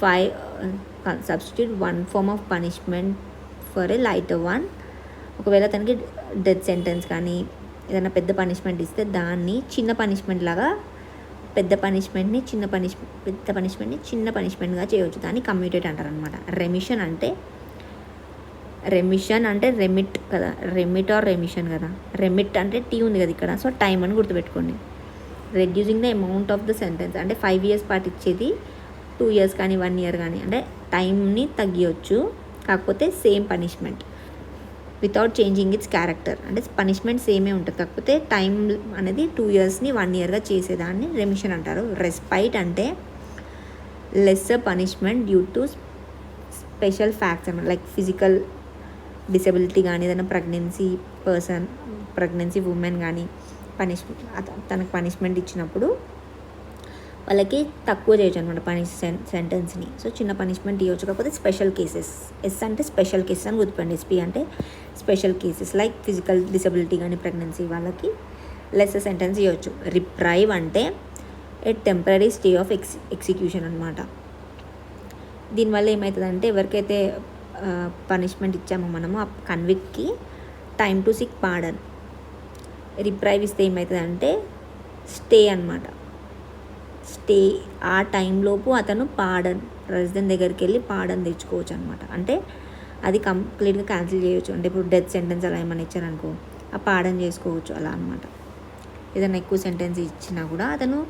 A: 5 substitute 1 form of punishment for a lighter one. ఒకవేళ అతనికి డెత్ సెంటెన్స్ కానీ ఏదైనా పెద్ద పనిష్మెంట్ ఇస్తే దాన్ని చిన్న పనిష్మెంట్ లాగా పెద్ద పనిష్మెంట్ని చిన్న పనిష్మెంట్గా చేయవచ్చు. దాన్ని కమ్యూటేట్ అంటారు అనమాట. రెమిషన్ అంటే రెమిట్ కదా, రెమిషన్ కదా. రెమిట్ అంటే టీ ఉంది కదా ఇక్కడ, సో టైం అని గుర్తుపెట్టుకోండి. Reducing the amount of the sentence అంటే 5 years పాటు ఇచ్చేది 2 years కానీ 1 year కానీ, అంటే టైంని తగ్గియచ్చు కాకపోతే same punishment without changing it's character. అంటే పనిష్మెంట్ సేమే ఉంటుంది కాకపోతే టైం అనేది 2 yearsని 1 yearగా చేసేదాన్ని రెమిషన్ అంటారు. రెస్పైట్ అంటే lesser punishment due to special facts అన్నమాట. లైక్ ఫిజికల్ డిసెబిలిటీ కానీ, ఏదైనా ప్రెగ్నెన్సీ ఉమెన్ కానీ తనకు పనిష్మెంట్ ఇచ్చినప్పుడు వాళ్ళకి తక్కువ చేయొచ్చు అనమాట సెంటెన్స్ని. సో చిన్న పనిష్మెంట్ ఇవ్వచ్చు కాకపోతే స్పెషల్ కేసెస్. ఎస్ అంటే స్పెషల్ కేసెస్ అని గుర్తుపండి. ఎస్పీ అంటే special cases like physical disability కానీ ప్రెగ్నెన్సీ వాళ్ళకి లెస్సర్ సెంటెన్స్ ఇవ్వచ్చు. రిప్రైవ్ అంటే a temporary stay of execution అనమాట. దీనివల్ల ఏమవుతుందంటే ఎవరికైతే పనిష్మెంట్ ఇచ్చామో మనము ఆ కన్విక్ట్కి time to six pardon. Reprieve ఇస్తే ఏమవుతుందంటే స్టే అనమాట. స్టే ఆ టైంలోపు అతను ప్రెసిడెంట్ దగ్గరికి వెళ్ళి పార్డన్ తెచ్చుకోవచ్చు అనమాట. అంటే అది కంప్లీట్గా క్యాన్సిల్ చేయవచ్చు. అంటే ఇప్పుడు డెత్ సెంటెన్స్ అలా ఏమైనా ఇచ్చారనుకో ఆ పార్డన్ చేసుకోవచ్చు అలా అనమాట. ఏదైనా ఎక్కువ సెంటెన్స్ ఇచ్చినా కూడా అతను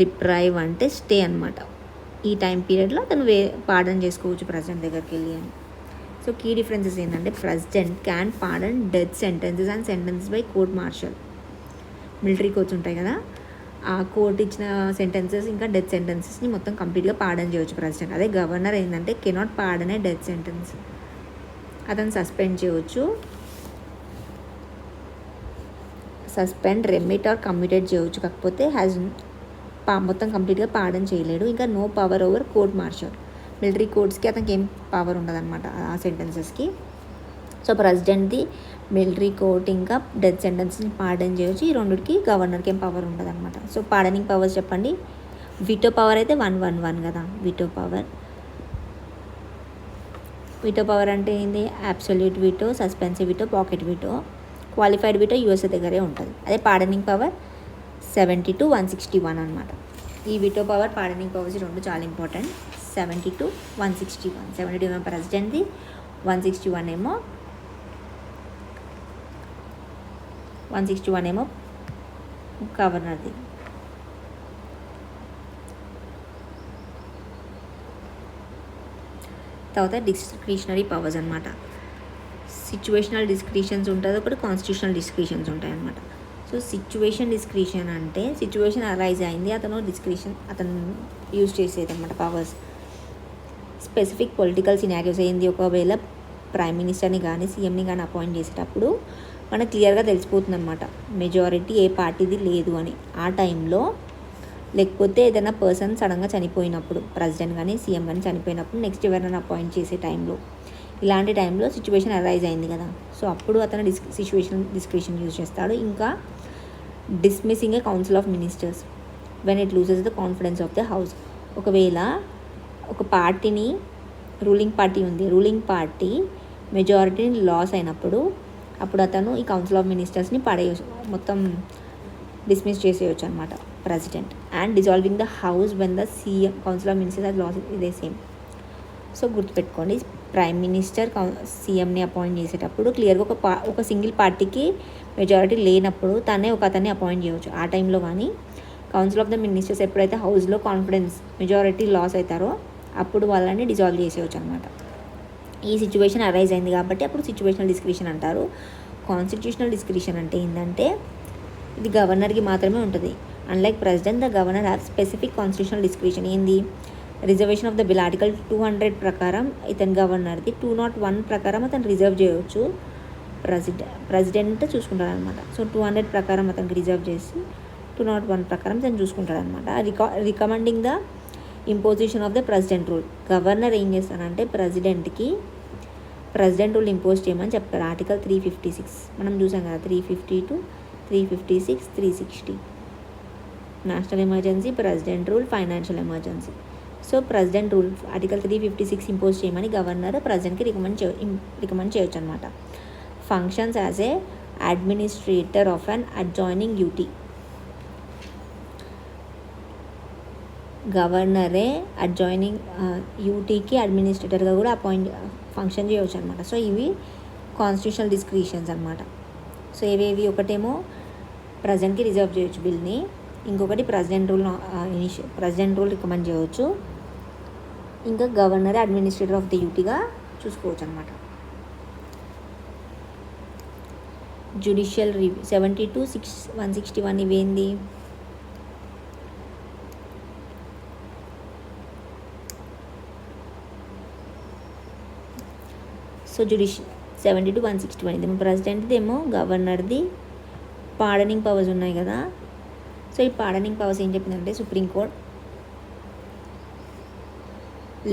A: రిప్రైవ్ అంటే స్టే అనమాట. ఈ టైం పీరియడ్లో అతను పార్డన్ చేసుకోవచ్చు ప్రెసిడెంట్ దగ్గరికి వెళ్ళి అని. సో కీ డిఫరెన్సెస్ ఏంటంటే president can pardon death sentences and sentences by court martial. Military courts ఉంటాయి కదా, ఆ కోర్ట్ ఇచ్చిన సెంటెన్సెస్ ఇంకా డెత్ సెంటెన్సెస్ని మొత్తం కంప్లీట్గా పార్డన్ చేయవచ్చు ప్రెసిడెంట్. అదే గవర్నర్ ఏంటంటే cannot pardon a death sentence. అతను సస్పెండ్ చేయవచ్చు, సస్పెండ్, రెమిట్ ఆర్ కమ్యూటేట్ చేయవచ్చు కాకపోతే మొత్తం కంప్లీట్గా పార్డన్ చేయలేడు. ఇంకా no power over court martial. Military కోర్ట్స్కి అతనికి ఏం పవర్ ఉండదు అనమాట ఆ సెంటెన్సెస్కి. సో ప్రెసిడెంట్ది మిలిటరీ కోర్ట్ ఇంకా డెత్ సెంటెన్స్ని పార్డన్ చేయవచ్చు. ఈ రెండుకి గవర్నర్కి ఏం పవర్ ఉండదు అనమాట. సో పార్డనింగ్ పవర్స్ చెప్పండి. వీటో పవర్ అయితే 111 కదా. వీటో పవర్ అంటే ఏంది? Absolute veto, suspensive veto, pocket veto. Qualified veto USA దగ్గరే ఉంటుంది. అదే పార్డనింగ్ పవర్ 72, 161 అనమాట. ఈ వీటో పవర్ పార్డనింగ్ పవర్స్ రెండు చాలా ఇంపార్టెంట్. 72, 161. 72 ఏమో ప్రెసిడెంట్ది, 161 ఏమో గవర్నర్ది. తర్వాత డిస్క్రిషనరీ పవర్స్ అనమాట. సిచ్యువేషనల్ డిస్క్రిషన్స్ ఉంటుంది, ఒకటి కాన్స్టిట్యూషనల్ డిస్క్రిషన్స్ ఉంటాయి అన్నమాట. సో సిచ్యువేషన్ డిస్క్రిషన్ అంటే సిచ్యువేషన్ అరైజ్ అయింది, అతను యూజ్ చేసేది అనమాట పవర్స్. స్పెసిఫిక్ పొలిటికల్ సినారియోస్ ఏంది, ఒకవేళ ప్రైమ్ మినిస్టర్ని కానీ సీఎంని కానీ అపాయింట్ చేసేటప్పుడు మనకు క్లియర్గా తెలిసిపోతుంది అనమాట మెజారిటీ ఏ పార్టీది లేదు అని. ఆ టైంలో లేకపోతే ఏదైనా పర్సన్ సడన్గా చనిపోయినప్పుడు, ప్రెసిడెంట్ కానీ సీఎం కానీ చనిపోయినప్పుడు నెక్స్ట్ ఎవరైనా అపాయింట్ చేసే టైంలో, ఇలాంటి టైంలో సిచ్యువేషన్ అరైజ్ అయింది కదా, సో అప్పుడు అతను సిచ్యువేషన్ డిస్క్రిషన్ యూజ్ చేస్తాడు. ఇంకా dismissing A council of ministers when it loses the confidence of the house. ఒకవేళ ఒక పార్టీని రూలింగ్ పార్టీ ఉంది, రూలింగ్ పార్టీ మెజారిటీని లాస్ అయినప్పుడు అప్పుడు అతను ఈ కౌన్సిల్ ఆఫ్ మినిస్టర్స్ని మొత్తం డిస్మిస్ చేసేయచ్చు అనమాట president. And dissolving the house when the CM council of ministers అది లాస్, ఇదే సేమ్. సో గుర్తుపెట్టుకోండి, ప్రైమ్ మినిస్టర్ సీఎంని అపాయింట్ చేసేటప్పుడు క్లియర్గా ఒక సింగిల్ పార్టీకి మెజారిటీ లేనప్పుడు తనే ఒక అతన్ని అపాయింట్ చేయవచ్చు. ఆ టైంలో కానీ కౌన్సిల్ ఆఫ్ ద మినిస్టర్స్ ఎప్పుడైతే హౌస్లో కాన్ఫిడెన్స్ మెజారిటీ లాస్ అవుతారో అప్పుడు వాళ్ళని డిజాల్వ్ చేసేయచ్చు అనమాట. ఈ సిచ్యువేషన్ అరైజ్ అయింది కాబట్టి అప్పుడు సిచ్యువేషనల్ డిస్క్రిషన్ అంటారు. కాన్స్టిట్యూషనల్ డిస్క్రిషన్ అంటే ఏంటంటే ఇది గవర్నర్కి మాత్రమే ఉంటుంది. Unlike president, the governor have specific constitutional discretion. ఏంది? Reservation of the bill article 200 ప్రకారం ఇతని గవర్నర్ది, 201 ప్రకారం అతను రిజర్వ్ చేయవచ్చు. ప్రెసిడెంట్ చూసుకుంటాడు అనమాట. సో 200 ప్రకారం అతనికి రిజర్వ్ చేసి 201 ప్రకారం తను చూసుకుంటాడు అనమాట. Recommending the imposition of the president rule. Governor ఏం చేస్తారంటే ప్రెసిడెంట్ రూల్ ఇంపోజ్ చేయమని చెప్తారు. ఆర్టికల్ 356 మనం చూసాం కదా, 352, 356, 360. National emergency, president rule, financial emergency. So president rule article 356 impose చేయమని గవర్నర్ ప్రెసిడెంట్కి రికమెండ్ చేయొచ్చు అనమాట. Functions as a administrator of an adjoining UT. గవర్నరే అడ్జాయినింగ్ యూటీకి అడ్మినిస్ట్రేటర్గా కూడా ఫంక్షన్ చేయవచ్చు అనమాట. సో ఇవి కాన్స్టిట్యూషనల్ డిస్క్రిషన్స్ అనమాట. సో ఇవేవి, ఒకటేమో ప్రెసిడెంట్కి రిజర్వ్ చేయొచ్చు బిల్ని, ఇంకొకటి ప్రెసిడెంట్ రూల్ రికమెండ్ చేయవచ్చు, ఇంకా గవర్నరే అడ్మినిస్ట్రేటర్ ఆఫ్ ది యూటీగా చూసుకోవచ్చు అనమాట. Judicial review 72, 161 ఇవేంది? సో 72, 161 ఇదేమో ప్రెసిడెంట్ది, ఏమో గవర్నర్ది. పార్డనింగ్ పవర్స్ ఉన్నాయి కదా. సో ఈ పార్డనింగ్ పవర్స్ ఏం చెప్పిందంటే సుప్రీంకోర్టు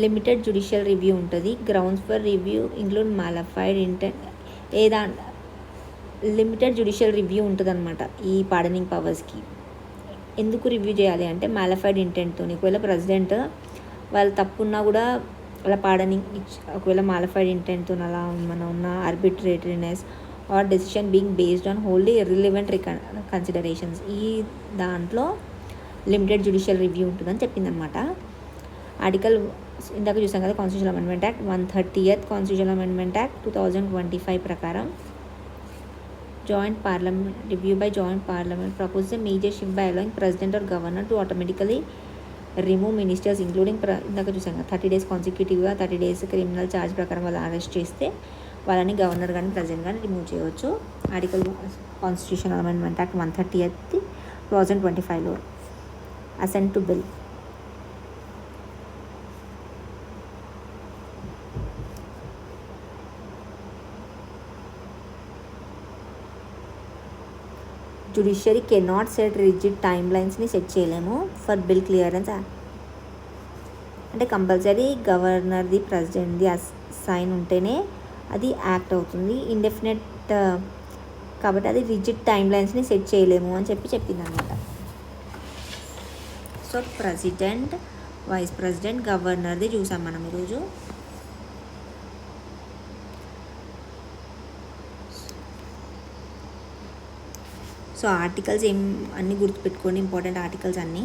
A: లిమిటెడ్ జ్యుడిషియల్ రివ్యూ ఉంటుంది. Grounds for review include mala fide intent. Limited judicial review ఉంటుంది అనమాట ఈ పార్డనింగ్ పవర్స్కి. ఎందుకు రివ్యూ చేయాలి అంటే మాలిఫైడ్ ఇంటెంట్తో. ఒకవేళ ప్రెసిడెంట్ వాళ్ళు తప్పున్నా కూడా అలా పార్డనింగ్ ఒకవేళ మాలిఫైడ్ ఇంటెంట్తో అలా ఉన్న arbitrariness or decision being based on wholly irrelevant considerations, ఈ దాంట్లో లిమిటెడ్ జ్యుడిషియల్ రివ్యూ ఉంటుందని చెప్పిందనమాట. ఆర్టికల్ ఇందాక చూసాం కదా, constitutional amendment act 130th constitutional amendment act 2025 ప్రకారం joint parliament review by joint parliament propose a major shift by allowing president or governor to automatically remove ministers including ఇందాక చూసాం కదా 30 days కాన్సిక్యూటివ్గా 30 days క్రిమినల్ ఛార్జ్ ప్రకారం వాళ్ళు arrest చేస్తే వాళ్ళని governor కానీ ప్రెసిడెంట్ కానీ రిమూవ్ చేయవచ్చు. Article constitutional amendment act 130th 2025లో assent to bill. Judiciary cannot set rigid టైమ్ లైన్స్ని సెట్ చేయలేము ఫర్ బిల్ క్లియరెన్స్. అంటే కంపల్సరీ గవర్నర్ది ప్రెసిడెంట్ది సైన్ ఉంటేనే అది యాక్ట్ అవుతుంది. ఇండెఫినెట్ కాబట్టి అది రిజిడ్ టైమ్ లైన్స్ని సెట్ చేయలేము అని చెప్పింది అనమాట. సో ప్రెసిడెంట్, వైస్ ప్రెసిడెంట్, గవర్నర్ది చూసాం మనం ఈరోజు. సో ఆర్టికల్స్ అన్నీ గుర్తుపెట్టుకోండి, ఇంపార్టెంట్ ఆర్టికల్స్ అన్నీ.